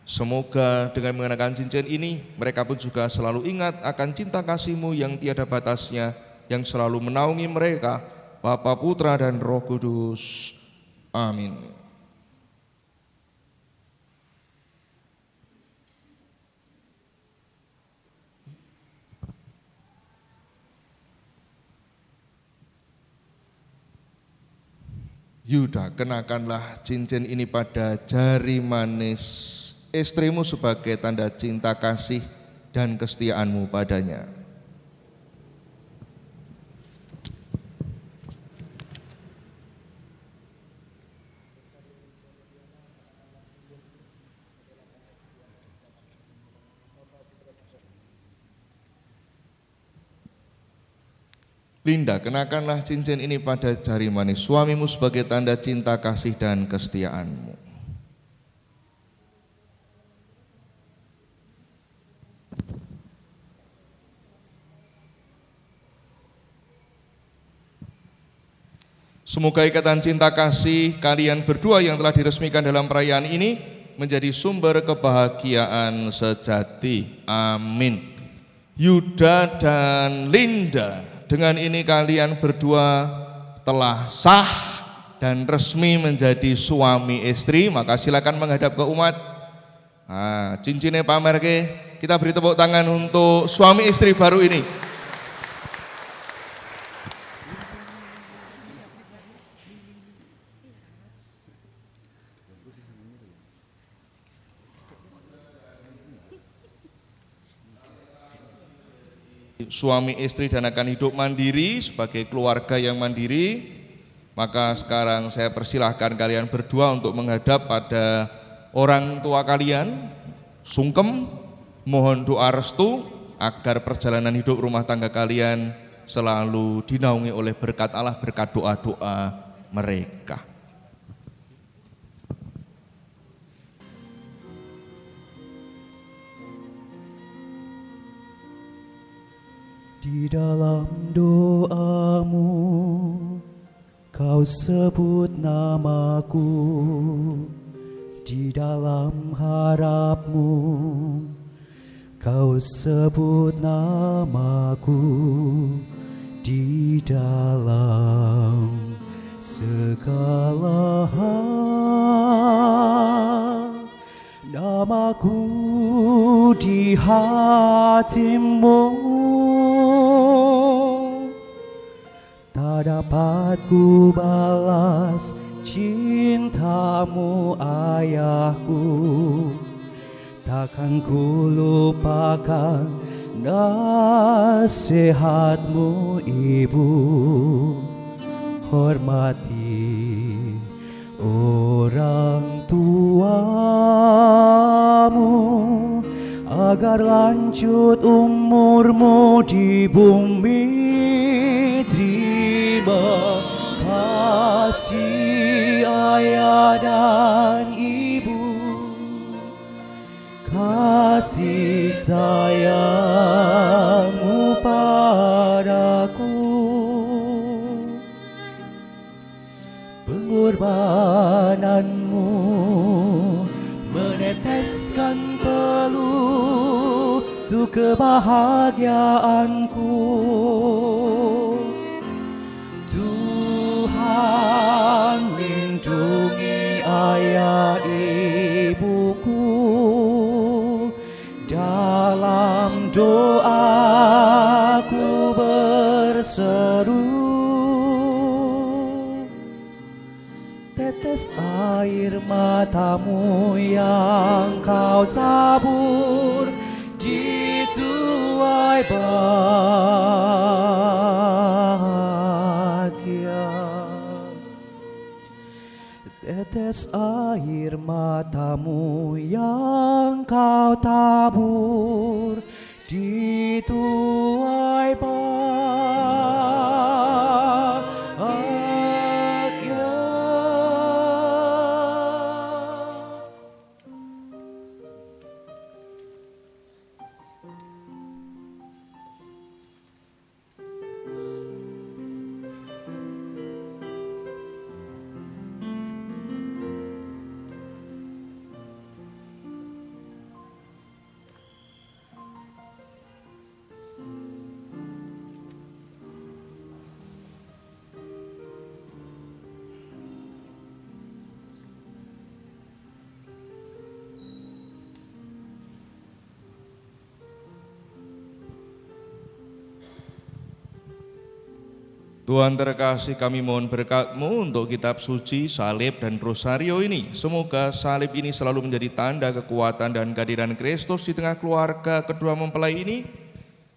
Semoga dengan mengenakan cincin ini, mereka pun juga selalu ingat akan cinta kasih-Mu yang tiada batasnya, yang selalu menaungi mereka, Bapa, Putra, dan Roh Kudus. Amin. Yuda, kenakanlah cincin ini pada jari manis istrimu sebagai tanda cinta kasih dan kesetiaanmu padanya. Linda, kenakanlah cincin ini pada jari manis suamimu sebagai tanda cinta kasih dan kesetiaanmu. Semoga ikatan cinta kasih kalian berdua yang telah diresmikan dalam perayaan ini menjadi sumber kebahagiaan sejati. Amin. Yuda dan Linda, dengan ini kalian berdua telah sah dan resmi menjadi suami istri. Maka silakan menghadap ke umat. Nah, cincinnya pamer ke. Kita beri tepuk tangan untuk suami istri baru ini. Suami istri dan akan hidup mandiri sebagai keluarga yang mandiri. Maka sekarang saya persilahkan kalian berdua untuk menghadap pada orang tua kalian sungkem, mohon doa restu agar perjalanan hidup rumah tangga kalian selalu dinaungi oleh berkat Allah, berkat doa-doa mereka. Di dalam doamu kau sebut namaku, di dalam harapmu kau sebut namaku, di dalam segala hal namaku di hatimu. Tak dapat ku balas cintamu ayahku, takkan ku lupakan nasihatmu ibu. Hormati orang tuamu agar lanjut umurmu di bumi. Terima kasih ayah dan ibu, kasih sayangmu padaku, pengorbananmu meneteskan peluh kebahagiaanku. Tuhan lindungi ayah ibuku, dalam doaku berseru. Tetes air matamu yang kau tabur di tuai bahagia. Tetes air matamu yang kau tabur di tuai bahagia. Tuhan terkasih, kami mohon berkat-Mu untuk kitab suci, salib, dan rosario ini. Semoga salib ini selalu menjadi tanda kekuatan dan kehadiran Kristus di tengah keluarga kedua mempelai ini,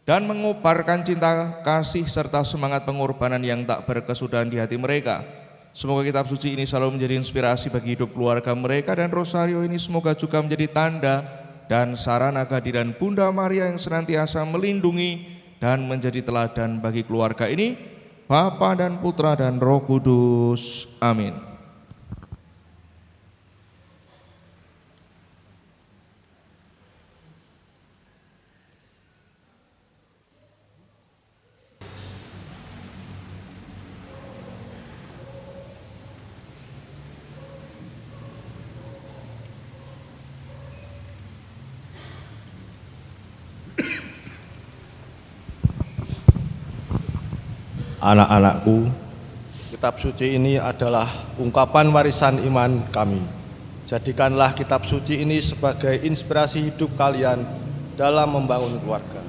dan mengobarkan cinta kasih serta semangat pengorbanan yang tak berkesudahan di hati mereka. Semoga kitab suci ini selalu menjadi inspirasi bagi hidup keluarga mereka, dan rosario ini semoga juga menjadi tanda dan sarana kehadiran Bunda Maria yang senantiasa melindungi dan menjadi teladan bagi keluarga ini, Bapa dan Putra dan Roh Kudus. Amin. Anak-anakku, kitab suci ini adalah ungkapan warisan iman kami. Jadikanlah kitab suci ini sebagai inspirasi hidup kalian dalam membangun keluarga.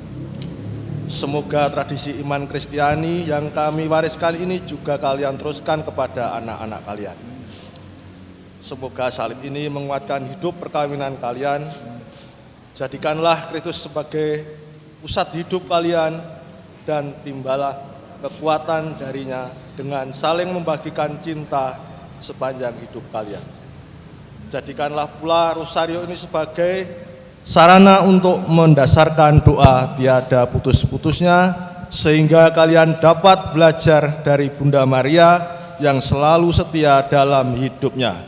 Semoga tradisi iman Kristiani yang kami wariskan ini juga kalian teruskan kepada anak-anak kalian. Semoga salib ini menguatkan hidup perkawinan kalian. Jadikanlah Kristus sebagai pusat hidup kalian dan timbalah kekuatan darinya dengan saling membagikan cinta sepanjang hidup kalian. Jadikanlah pula rosario ini sebagai sarana untuk mendasarkan doa tiada putus-putusnya, sehingga kalian dapat belajar dari Bunda Maria yang selalu setia dalam hidupnya.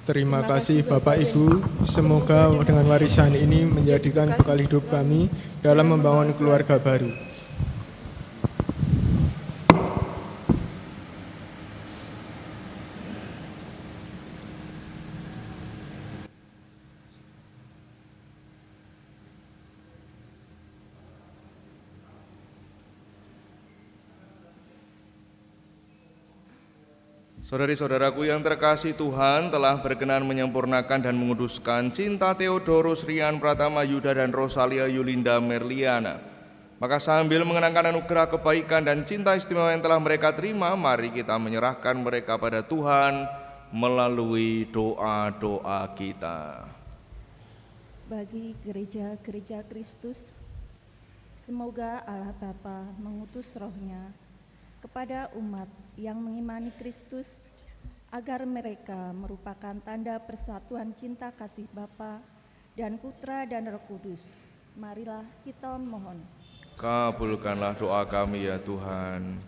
Terima kasih Bapak Ibu, semoga dengan warisan ini menjadikan bekal hidup kami dalam membangun keluarga baru. Saudari-saudaraku yang terkasih, Tuhan telah berkenan menyempurnakan dan menguduskan cinta Theodorus Rian Pratama Yuda dan Rosalia Yulinda Merliana. Maka sambil mengenangkan anugerah kebaikan dan cinta istimewa yang telah mereka terima, mari kita menyerahkan mereka pada Tuhan melalui doa-doa kita. Bagi gereja-gereja Kristus, semoga Allah Bapa mengutus roh-Nya kepada umat yang mengimani Kristus, agar mereka merupakan tanda persatuan cinta kasih Bapa dan Putra dan Roh Kudus. Marilah kita mohon. Kabulkanlah doa kami ya Tuhan.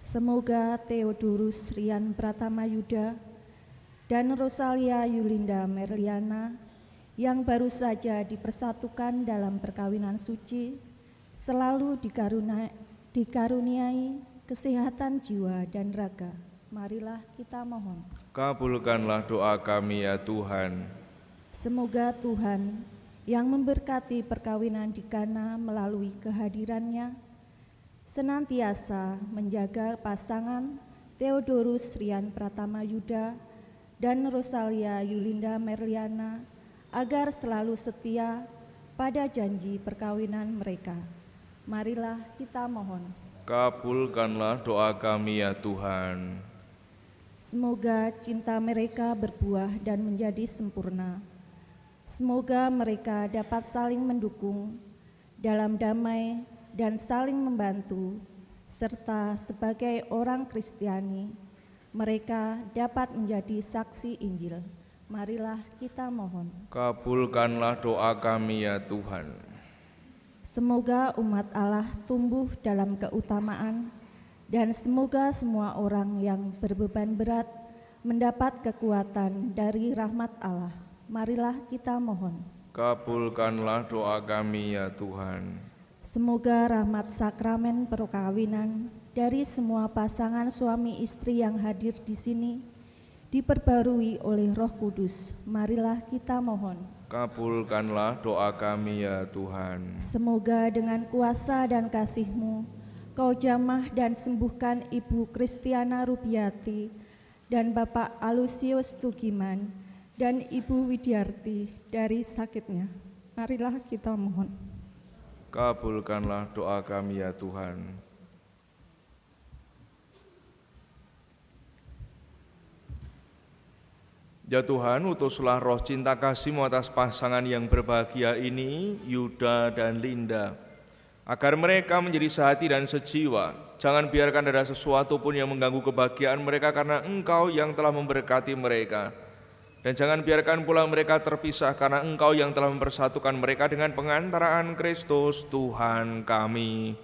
Semoga Theodorus Rian Pratama Yuda dan Rosalia Yulinda Merliana yang baru saja dipersatukan dalam perkawinan suci selalu dikaruniai kesehatan jiwa dan raga. Marilah kita mohon. Kabulkanlah doa kami ya Tuhan. Semoga Tuhan yang memberkati perkawinan di Kana melalui kehadirannya senantiasa menjaga pasangan Theodorus Rian Pratama Yuda dan Rosalia Yulinda Merliana agar selalu setia pada janji perkawinan mereka. Marilah kita mohon. Kabulkanlah doa kami ya Tuhan. Semoga cinta mereka berbuah dan menjadi sempurna. Semoga mereka dapat saling mendukung dalam damai dan saling membantu, serta sebagai orang Kristiani, mereka dapat menjadi saksi Injil. Marilah kita mohon. Kabulkanlah doa kami ya Tuhan. Semoga umat Allah tumbuh dalam keutamaan, dan semoga semua orang yang berbeban berat mendapat kekuatan dari rahmat Allah. Marilah kita mohon. Kabulkanlah doa kami ya Tuhan. Semoga rahmat sakramen perkawinan dari semua pasangan suami istri yang hadir di sini diperbarui oleh Roh Kudus. Marilah kita mohon. Kabulkanlah doa kami ya Tuhan. Semoga dengan kuasa dan kasih-Mu, Kau jamah dan sembuhkan Ibu Kristiana Rubiati dan Bapak Alusius Tugiman dan Ibu Widiarti dari sakitnya. Marilah kita mohon. Kabulkanlah doa kami ya Tuhan. Ya Tuhan, utuslah roh cinta kasih-Mu atas pasangan yang berbahagia ini, Yuda dan Linda, agar mereka menjadi sehati dan sejiwa. Jangan biarkan ada sesuatu pun yang mengganggu kebahagiaan mereka, karena Engkau yang telah memberkati mereka. Dan jangan biarkan pula mereka terpisah, karena Engkau yang telah mempersatukan mereka dengan pengantaraan Kristus Tuhan kami.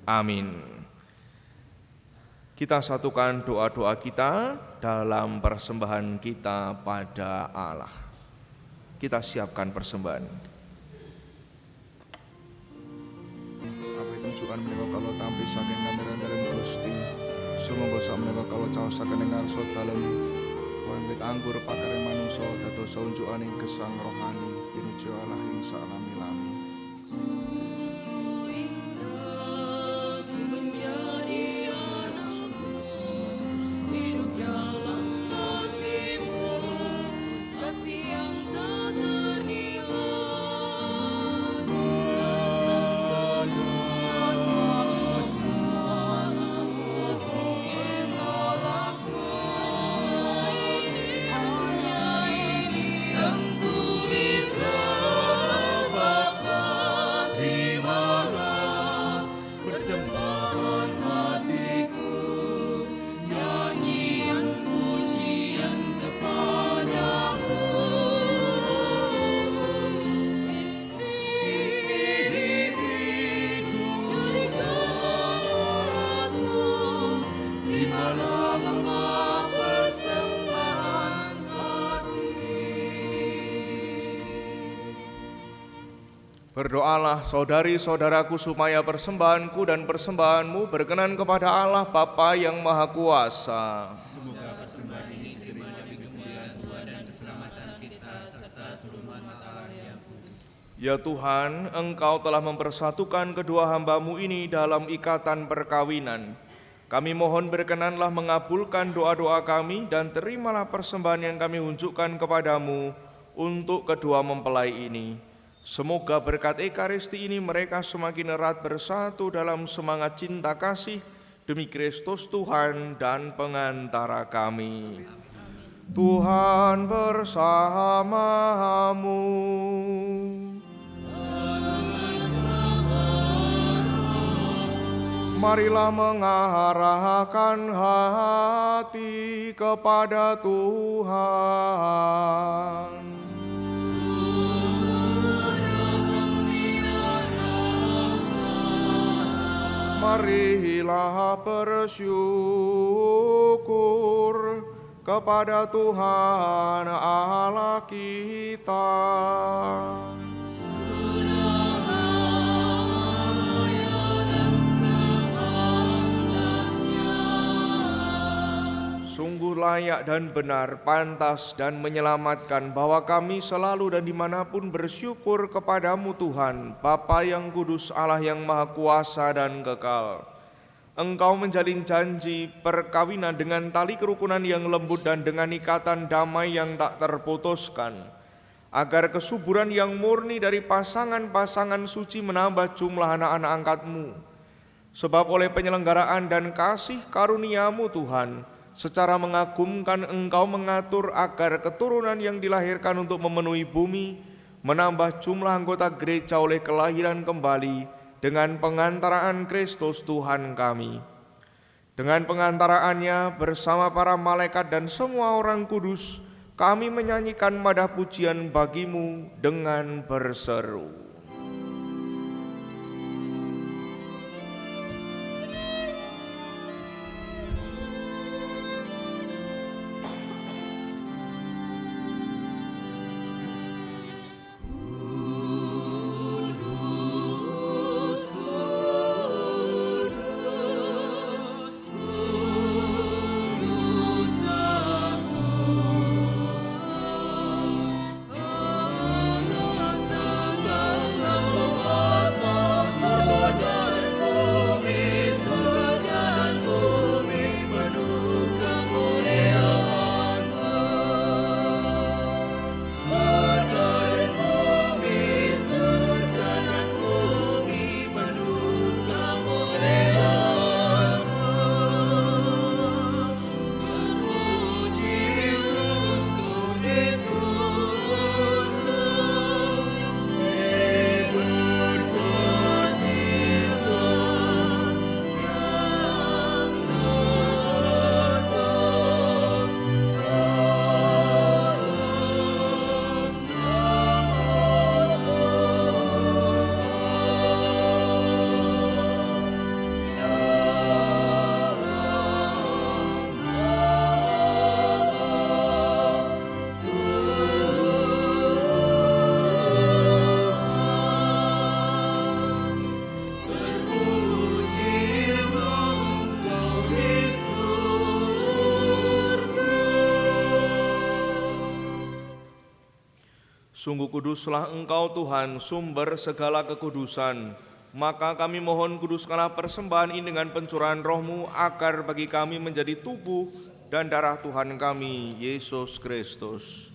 Amin. Kita satukan doa-doa kita dalam persembahan kita pada Allah. Kita siapkan persembahan. Apa tunjukkan mereka kalau tampil saking kameran dalam Gusti. Sumangga sak menika kalau caosaken ing ngarsa dalem wit anggur pakare manungsa dados unjukaning gesang rohani pinuju Allah ing salami-lami. Terima Berdoalah saudari-saudaraku supaya persembahanku dan persembahanmu berkenan kepada Allah Bapa yang Maha Kuasa. Semoga persembahan ini diterima demi kemuliaan Tuhan dan keselamatan kita serta seluruh umat Allah yang kudus. Ya Tuhan, Engkau telah mempersatukan kedua hamba-Mu ini dalam ikatan perkawinan. Kami mohon berkenanlah mengabulkan doa-doa kami dan terimalah persembahan yang kami unjukkan kepadamu untuk kedua mempelai ini. Semoga berkat Ekaristi ini mereka semakin erat bersatu dalam semangat cinta kasih demi Kristus Tuhan dan pengantara kami. Tuhan bersamamu. Marilah mengarahkan hati kepada Tuhan. Marilah bersyukur kepada Tuhan Allah kita. Sungguh layak dan benar, pantas dan menyelamatkan bahwa kami selalu dan dimanapun bersyukur kepadamu Tuhan, Bapa yang kudus, Allah yang maha kuasa dan kekal. Engkau menjalin janji perkawinan dengan tali kerukunan yang lembut dan dengan ikatan damai yang tak terputuskan, agar kesuburan yang murni dari pasangan-pasangan suci menambah jumlah anak-anak angkat-Mu. Sebab oleh penyelenggaraan dan kasih karunia-Mu Tuhan, secara mengagumkan Engkau mengatur agar keturunan yang dilahirkan untuk memenuhi bumi menambah jumlah anggota gereja oleh kelahiran kembali dengan pengantaraan Kristus Tuhan kami. Dengan pengantaraannya bersama para malaikat dan semua orang kudus, kami menyanyikan madah pujian bagi-Mu dengan berseru. Sungguh kuduslah Engkau Tuhan, sumber segala kekudusan. Maka kami mohon kuduskanlah persembahan ini dengan pencurahan Roh-Mu, agar bagi kami menjadi tubuh dan darah Tuhan kami, Yesus Kristus.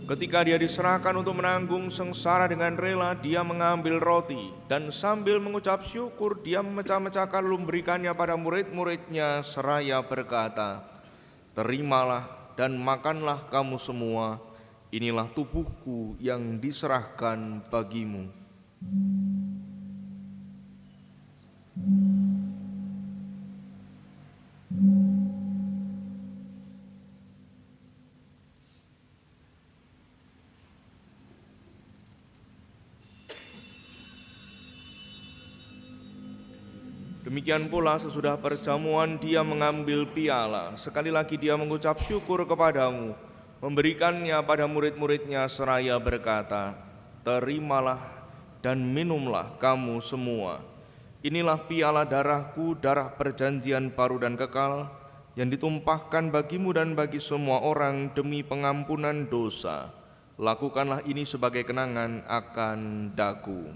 Ketika Dia diserahkan untuk menanggung sengsara dengan rela, Dia mengambil roti, dan sambil mengucap syukur, Dia memecah-mecahkan lalu memberikannya pada murid-murid-Nya, seraya berkata, "Terimalah dan makanlah kamu semua, inilah tubuhku yang diserahkan bagimu." Demikian pula sesudah perjamuan Dia mengambil piala. Sekali lagi Dia mengucap syukur kepadamu, memberikannya pada murid-muridnya seraya berkata, "Terimalah dan minumlah kamu semua. Inilah piala darahku, darah perjanjian baru dan kekal, yang ditumpahkan bagimu dan bagi semua orang demi pengampunan dosa. Lakukanlah ini sebagai kenangan akan daku."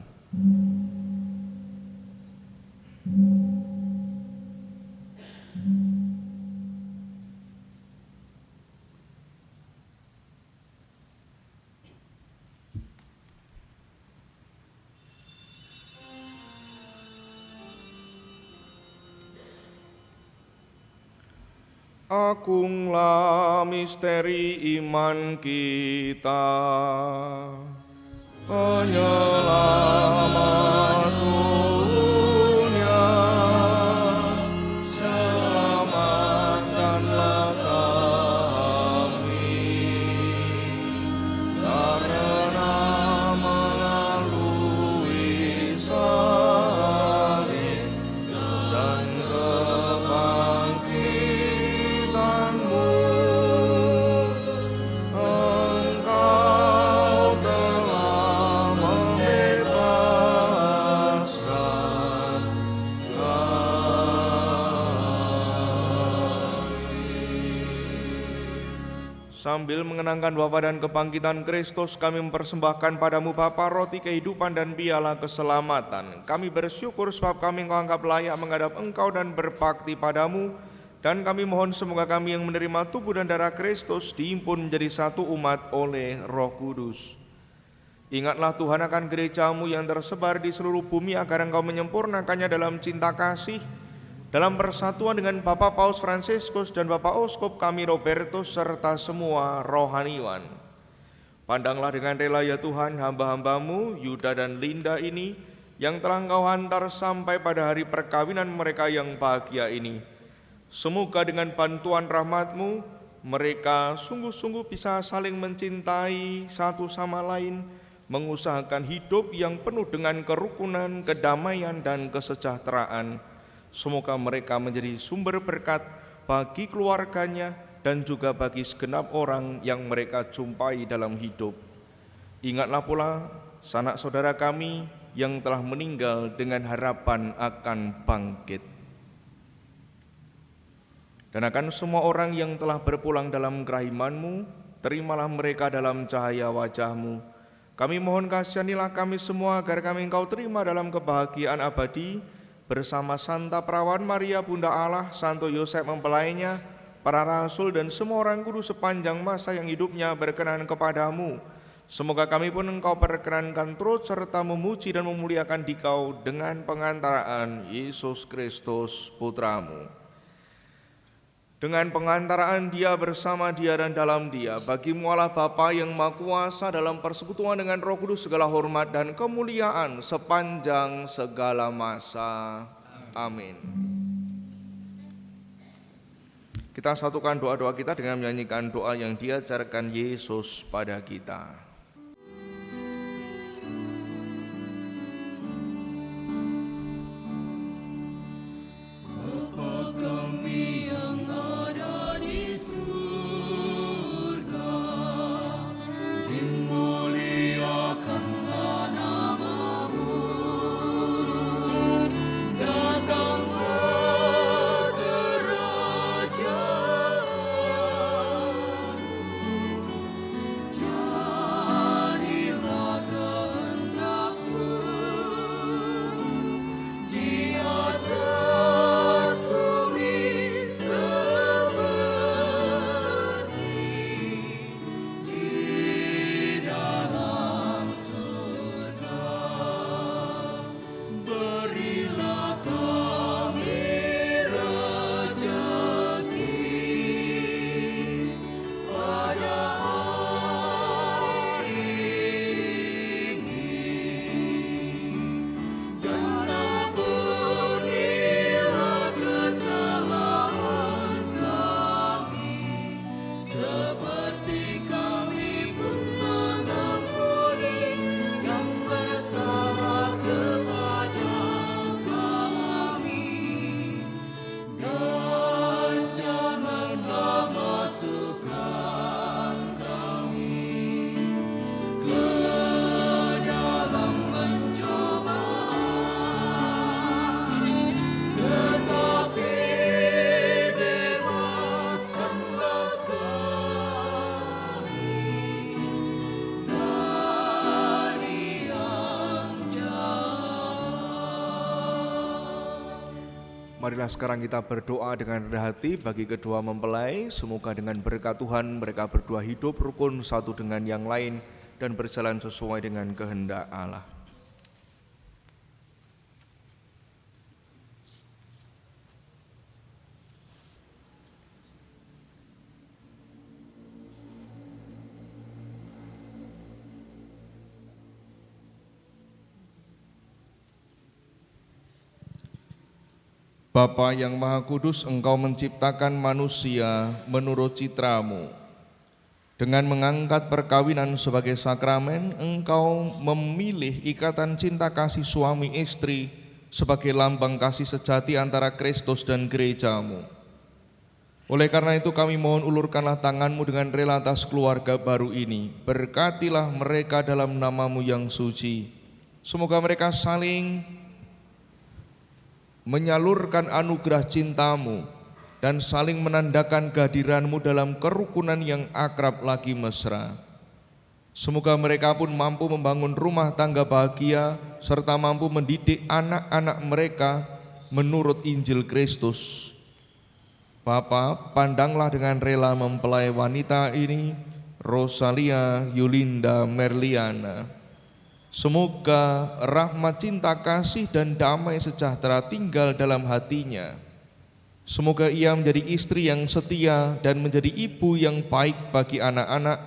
Agunglah misteri iman kita, penyelamat dunia, selamatkanlah kami, karena melalui salib dan sambil mengenangkan wafat dan kebangkitan Kristus, kami mempersembahkan padamu Bapa roti kehidupan dan piala keselamatan. Kami bersyukur sebab kami Engkau anggap layak menghadap Engkau dan berbakti padamu. Dan kami mohon semoga kami yang menerima tubuh dan darah Kristus dihimpun menjadi satu umat oleh Roh Kudus. Ingatlah Tuhan akan gerejamu yang tersebar di seluruh bumi, agar Engkau menyempurnakannya dalam cinta kasih, dalam persatuan dengan Bapak Paus Fransiskus dan Bapak Uskup kami Robertus serta semua rohaniwan. Pandanglah dengan rela ya Tuhan hamba-hambamu Yuda dan Linda ini yang telah Engkau hantar sampai pada hari perkawinan mereka yang bahagia ini. Semoga dengan bantuan rahmat-Mu mereka sungguh-sungguh bisa saling mencintai satu sama lain, mengusahakan hidup yang penuh dengan kerukunan, kedamaian dan kesejahteraan. Semoga mereka menjadi sumber berkat bagi keluarganya dan juga bagi segenap orang yang mereka jumpai dalam hidup. Ingatlah pula sanak saudara kami yang telah meninggal dengan harapan akan bangkit. Dan akan semua orang yang telah berpulang dalam kerahiman-Mu, terimalah mereka dalam cahaya wajah-Mu. Kami mohon kasihanilah kami semua agar kami Engkau terima dalam kebahagiaan abadi, bersama Santa Perawan Maria Bunda Allah, Santo Yosef mempelainya, para rasul dan semua orang kudus sepanjang masa yang hidupnya berkenan kepadamu. Semoga kami pun Engkau perkenankan turut serta memuji dan memuliakan Dikau dengan pengantaraan Yesus Kristus Putramu. Dengan pengantaraan Dia, bersama Dia dan dalam Dia, bagimu Allah Bapa yang Maha Kuasa, dalam persekutuan dengan Roh Kudus segala hormat dan kemuliaan sepanjang segala masa. Amin. Kita satukan doa-doa kita dengan menyanyikan doa yang diajarkan Yesus pada kita. Jangan Marilah sekarang kita berdoa dengan rendah hati bagi kedua mempelai. Semoga dengan berkat Tuhan mereka berdua hidup rukun satu dengan yang lain dan berjalan sesuai dengan kehendak Allah. Bapa yang Maha Kudus, Engkau menciptakan manusia menurut citra-Mu. Dengan mengangkat perkawinan sebagai sakramen, Engkau memilih ikatan cinta kasih suami istri sebagai lambang kasih sejati antara Kristus dan gereja-Mu. Oleh karena itu kami mohon ulurkanlah tangan-Mu dengan rela atas keluarga baru ini. Berkatilah mereka dalam nama-Mu yang suci. Semoga mereka saling menyalurkan anugerah cinta-Mu dan saling menandakan kehadiran-Mu dalam kerukunan yang akrab lagi mesra. Semoga mereka pun mampu membangun rumah tangga bahagia serta mampu mendidik anak-anak mereka menurut Injil Kristus. Bapa, pandanglah dengan rela mempelai wanita ini, Rosalia Yulinda Merliana. Semoga rahmat cinta kasih dan damai sejahtera tinggal dalam hatinya. Semoga ia menjadi istri yang setia dan menjadi ibu yang baik bagi anak-anak,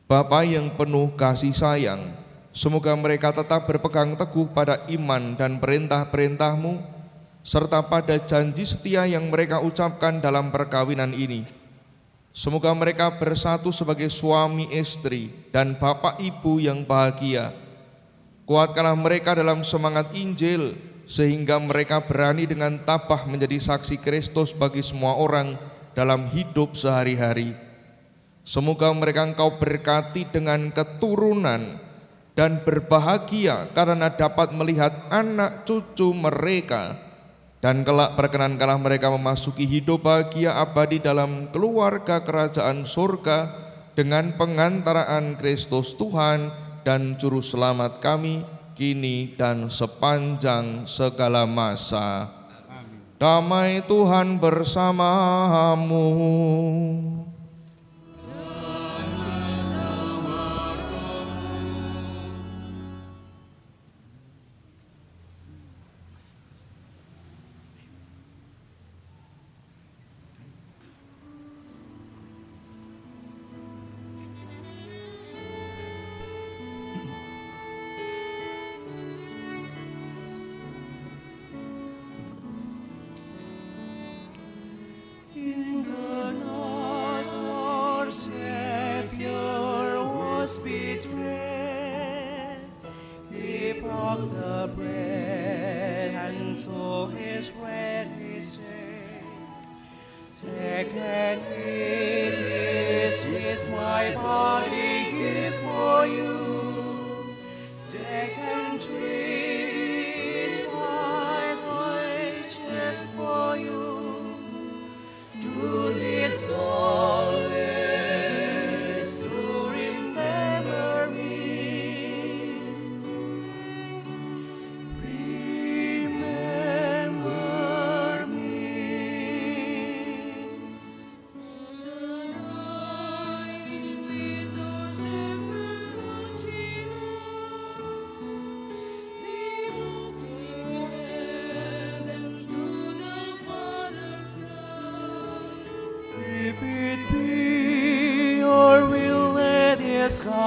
bapa yang penuh kasih sayang. Semoga mereka tetap berpegang teguh pada iman dan perintah-perintah-Mu, serta pada janji setia yang mereka ucapkan dalam perkawinan ini. Semoga mereka bersatu sebagai suami istri dan bapak ibu yang bahagia. Kuatkanlah mereka dalam semangat Injil, sehingga mereka berani dengan tabah menjadi saksi Kristus bagi semua orang dalam hidup sehari-hari. Semoga mereka Engkau berkati dengan keturunan dan berbahagia karena dapat melihat anak cucu mereka, dan kelak perkenankanlah mereka memasuki hidup bahagia abadi dalam keluarga kerajaan surga dengan pengantaraan Kristus Tuhan dan Juru Selamat kami, kini dan sepanjang segala masa. Amin. Damai Tuhan bersamamu.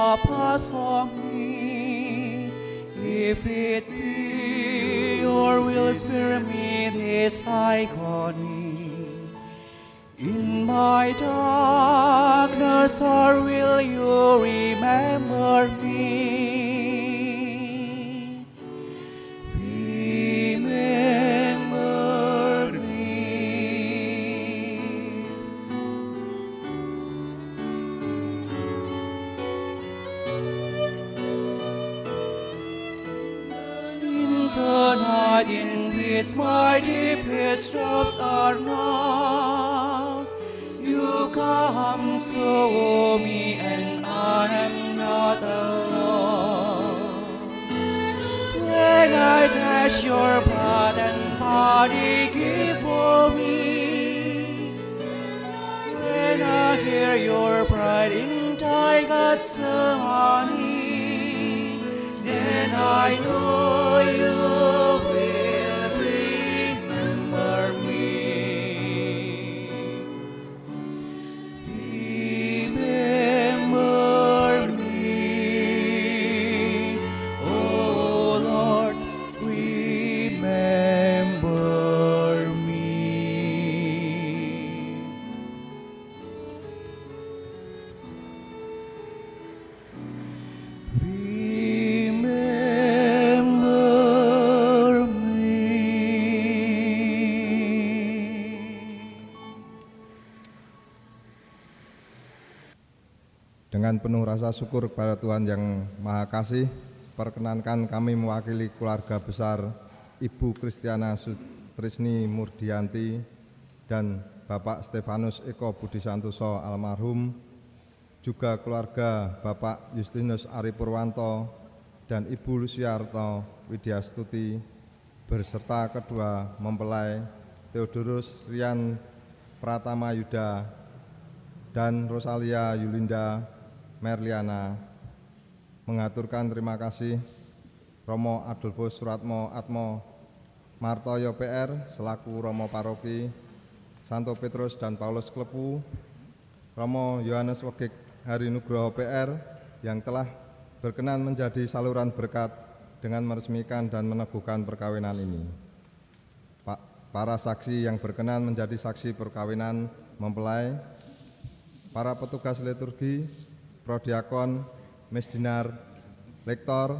Pass from me. If it be your will, spare me this agony. In my darkness, or will you remember me? Remember me. The night in which my deepest hopes are now, you come to me and I am not alone. When I touch your body, and body give for me. When I hear your pride in thy Gethsemane, then I know you will remember me. Remember me, oh Lord, remember me. Remember me. Dengan penuh rasa syukur kepada Tuhan yang Maha Kasih, perkenankan kami mewakili keluarga besar Ibu Kristiana Sutrisni Murdianti dan Bapak Stefanus Eko Budi Santoso almarhum, juga keluarga Bapak Justinus Ari Purwanto dan Ibu Luciarto Widyastuti, berserta kedua mempelai Theodorus Rian Pratama Yuda dan Rosalia Yulinda Merliana, mengaturkan terima kasih Romo Adolfus Suratmo Atmo Martoyo PR selaku Romo Paroki Santo Petrus dan Paulus Klepu, Romo Yohanes Wegik Hari Nugroho PR yang telah berkenan menjadi saluran berkat dengan meresmikan dan meneguhkan perkawinan ini. Para saksi yang berkenan menjadi saksi perkawinan mempelai, para petugas liturgi, prodiakon, mesdinar, lektor,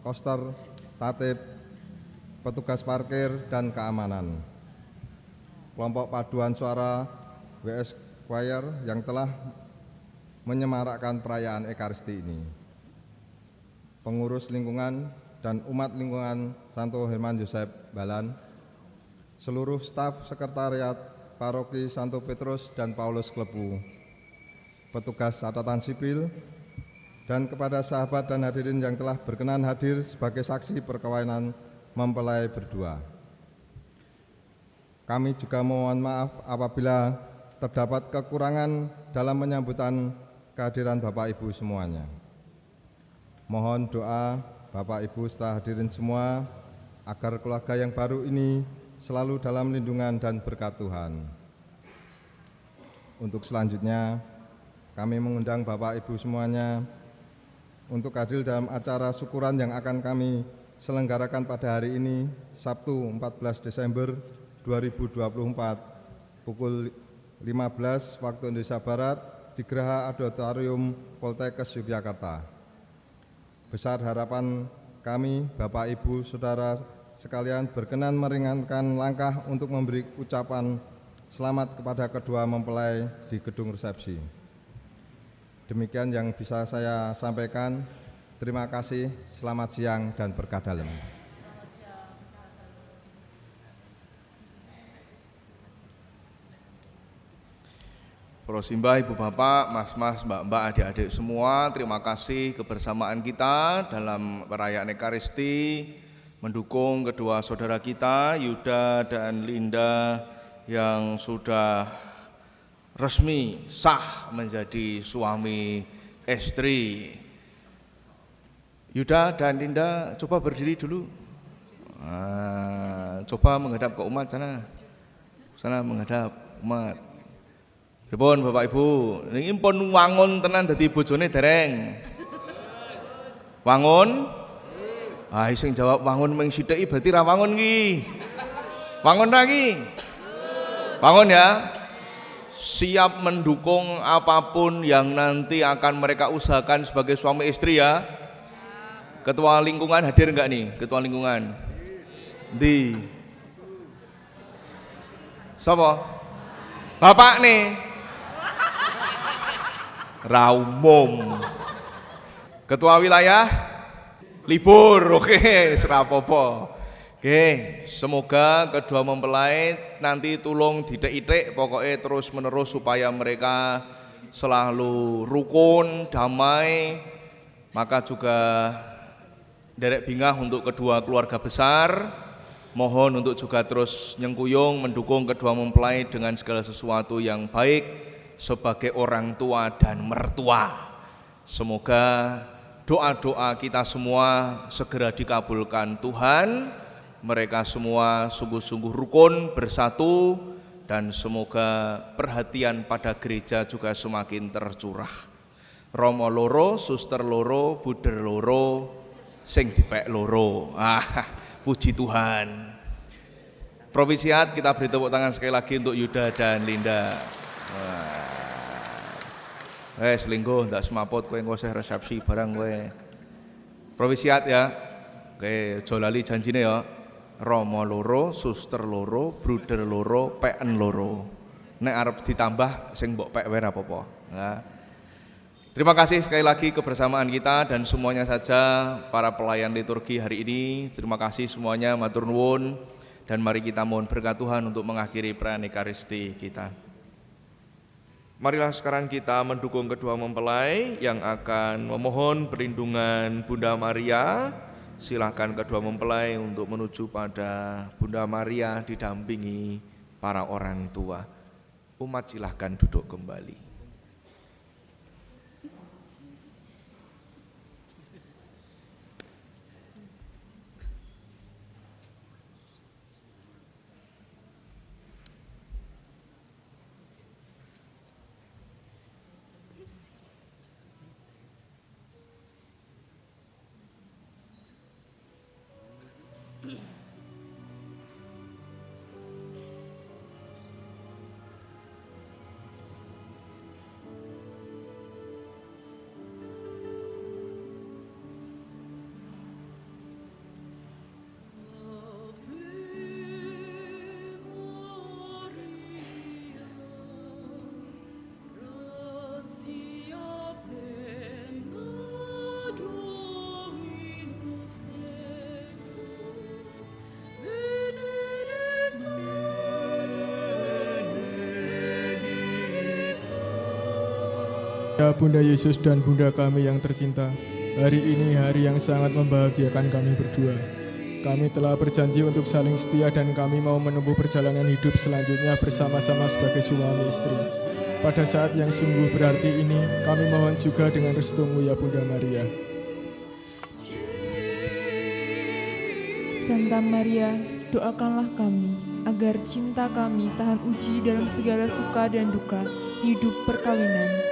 koster, tatib, petugas parkir, dan keamanan. Kelompok paduan suara WS Choir yang telah menyemarakkan perayaan Ekaristi ini. Pengurus lingkungan dan umat lingkungan Santo Herman Yosef Balan, seluruh staf sekretariat Paroki Santo Petrus dan Paulus Klepu, petugas catatan sipil, dan kepada sahabat dan hadirin yang telah berkenan hadir sebagai saksi perkawinan mempelai berdua. Kami juga mohon maaf apabila terdapat kekurangan dalam menyambutan kehadiran Bapak Ibu semuanya. Mohon doa Bapak Ibu setelah hadirin semua agar keluarga yang baru ini selalu dalam lindungan dan berkat Tuhan. Untuk selanjutnya, kami mengundang Bapak Ibu semuanya untuk hadir dalam acara syukuran yang akan kami selenggarakan pada hari ini, Sabtu 14 Desember 2024, pukul 15 waktu Indonesia Barat di Geraha Auditorium Poltekkes Yogyakarta. Besar harapan kami, Bapak Ibu, Saudara sekalian berkenan meringankan langkah untuk memberi ucapan selamat kepada kedua mempelai di gedung resepsi. Demikian yang bisa saya sampaikan. Terima kasih, selamat siang dan berkah dalam. Prosimbah Ibu Bapak, Mas-mas, Mbak-mbak, adik-adik semua, terima kasih kebersamaan kita dalam perayaan Ekaristi, mendukung kedua saudara kita, Yuda dan Linda, yang sudah resmi sah menjadi suami istri. Yuda dan Linda, coba berdiri dulu. Coba menghadap ke umat sana menghadap umat. Pripun Bapak Ibu, niki pun wangun tenan dadi bojone dereng? Wangun? Sing jawab wangun mung sithiki berarti ra wangun ki. Wangun ra ki? Wangun ya. Siap mendukung apapun yang nanti akan mereka usahakan sebagai suami istri ya. Ketua lingkungan hadir enggak nih? Ketua lingkungan. Di. Sapa? Bapak nih. Raumum. Ketua wilayah libur, oke, serapopo. Oke, semoga kedua mempelai nanti tulung didik-idik, pokoknya terus menerus supaya mereka selalu rukun, damai. Maka juga derek bingah untuk kedua keluarga besar, Mohon untuk juga terus nyengkuyung mendukung kedua mempelai dengan segala sesuatu yang baik sebagai orang tua dan mertua. Semoga doa-doa kita semua segera dikabulkan Tuhan. Mereka semua sungguh-sungguh rukun, bersatu, dan semoga perhatian pada gereja juga semakin tercurah. Romo loro, suster loro, buder loro, sing dipek loro. Puji Tuhan. Provisiat, kita beri tepuk tangan sekali lagi untuk Yuda dan Linda. Selingkuh, ndak semaput kowe engko resepsi barang kowe. Provisiat ya. Oke, aja lali janjine ya. Romo loro, suster loro, bruder loro, peken loro. Nek arep ditambah sing mbok pek wae ora apa-apa. Nah. Terima kasih sekali lagi kebersamaan kita dan semuanya saja para pelayan liturgi hari ini. Terima kasih semuanya, matur nuwun, dan mari kita mohon berkat Tuhan untuk mengakhiri perayaan Ekaristi kita. Marilah sekarang kita mendukung kedua mempelai yang akan memohon perlindungan Bunda Maria. Silakan kedua mempelai untuk menuju pada Bunda Maria didampingi para orang tua. Umat silahkan duduk kembali. Ya Bunda Yesus dan Bunda kami yang tercinta, hari ini hari yang sangat membahagiakan kami berdua. Kami telah berjanji untuk saling setia dan kami mau menempuh perjalanan hidup selanjutnya bersama-sama sebagai suami istri. Pada saat yang sungguh berarti ini, kami mohon juga dengan restumu ya Bunda Maria. Santa Maria, doakanlah kami agar cinta kami tahan uji dalam segala suka dan duka hidup perkawinan.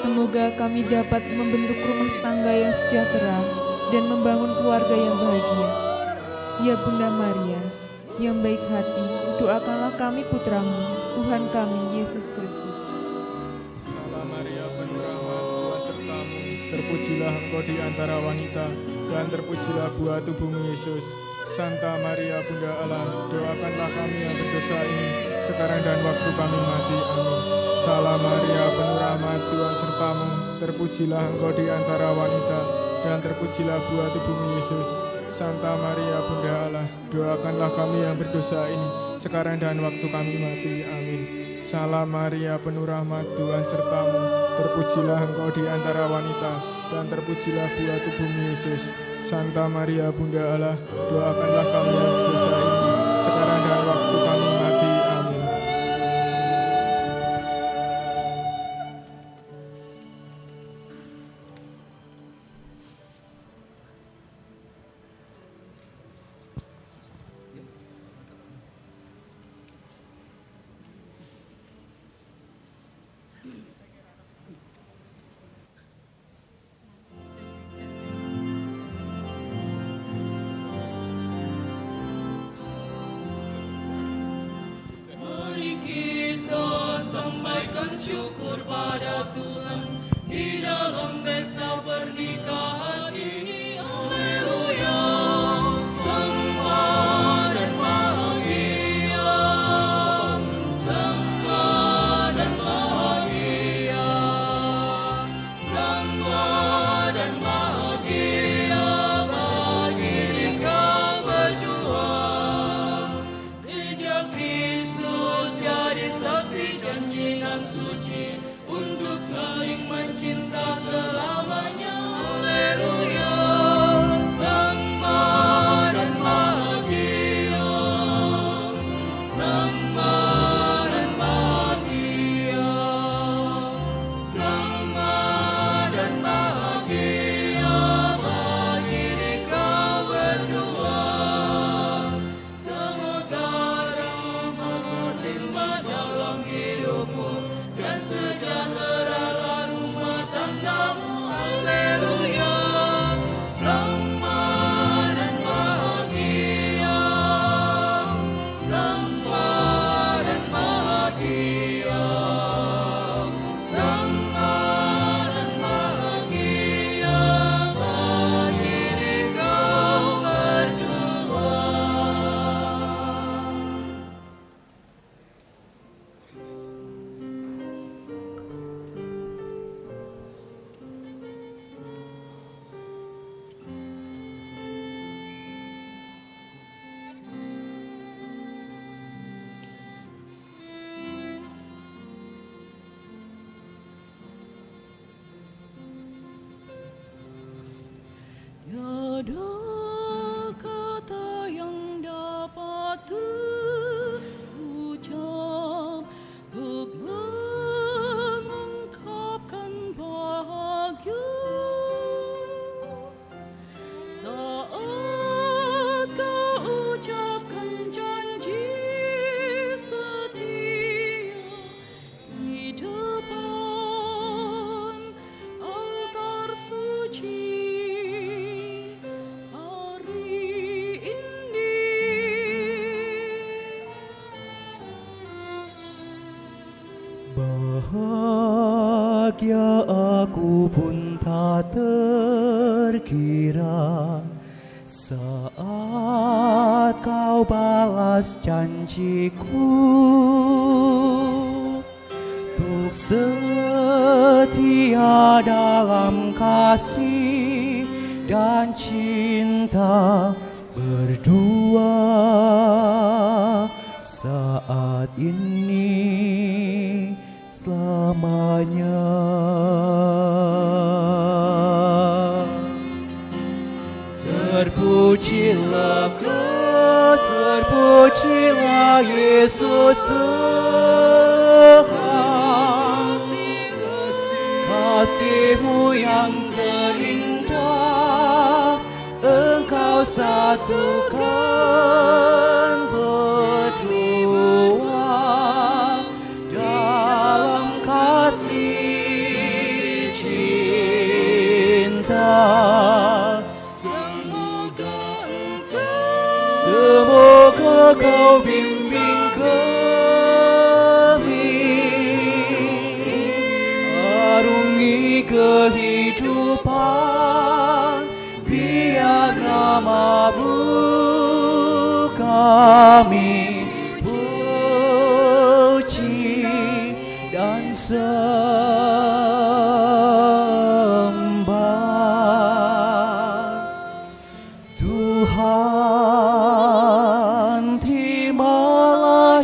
Semoga kami dapat membentuk rumah tangga yang sejahtera dan membangun keluarga yang bahagia. Ya Bunda Maria, yang baik hati, doakanlah kami putramu, Tuhan kami, Yesus Kristus. Salam Maria, penuh rahmat, Tuhan sertamu, terpujilah engkau di antara wanita, dan terpujilah buah tubuhmu Yesus. Santa Maria, Bunda Allah, doakanlah kami yang berdosa ini, sekarang dan waktu kami mati. Amin. Salam Maria, penuh rahmat, Tuhan sertamu, terpujilah engkau di antara wanita, dan terpujilah buah tubuhmu Yesus. Santa Maria, Bunda Allah, doakanlah kami yang berdosa ini, sekarang dan waktu kami mati. Amin. Salam Maria, penuh rahmat, Tuhan sertamu, terpujilah engkau di antara wanita, dan terpujilah buah tubuhmu Yesus. Santa Maria, Bunda Allah, doakanlah kami yang berdosa ini, sekarang dan waktu kami mati. Amin. ada kata yang dapat terucap untuk mengungkapkan bahagia saat kau ucapkan janji setia di depan altar suci hari ini. Bahagia aku pun tak terkira saat kau balas janjiku untuk setia dalam kasih dan cinta berdua saat ini selamanya. Terpujilah Kau, terpujilah Yesus Tuhan, kasih-Mu yang terindah Engkau satukan berdua dalam kasih cinta. Semoga Kau bimbing kami, arungi kehidupan, biar nama-Mu kami puji dan sembah. Tuhan, terimalah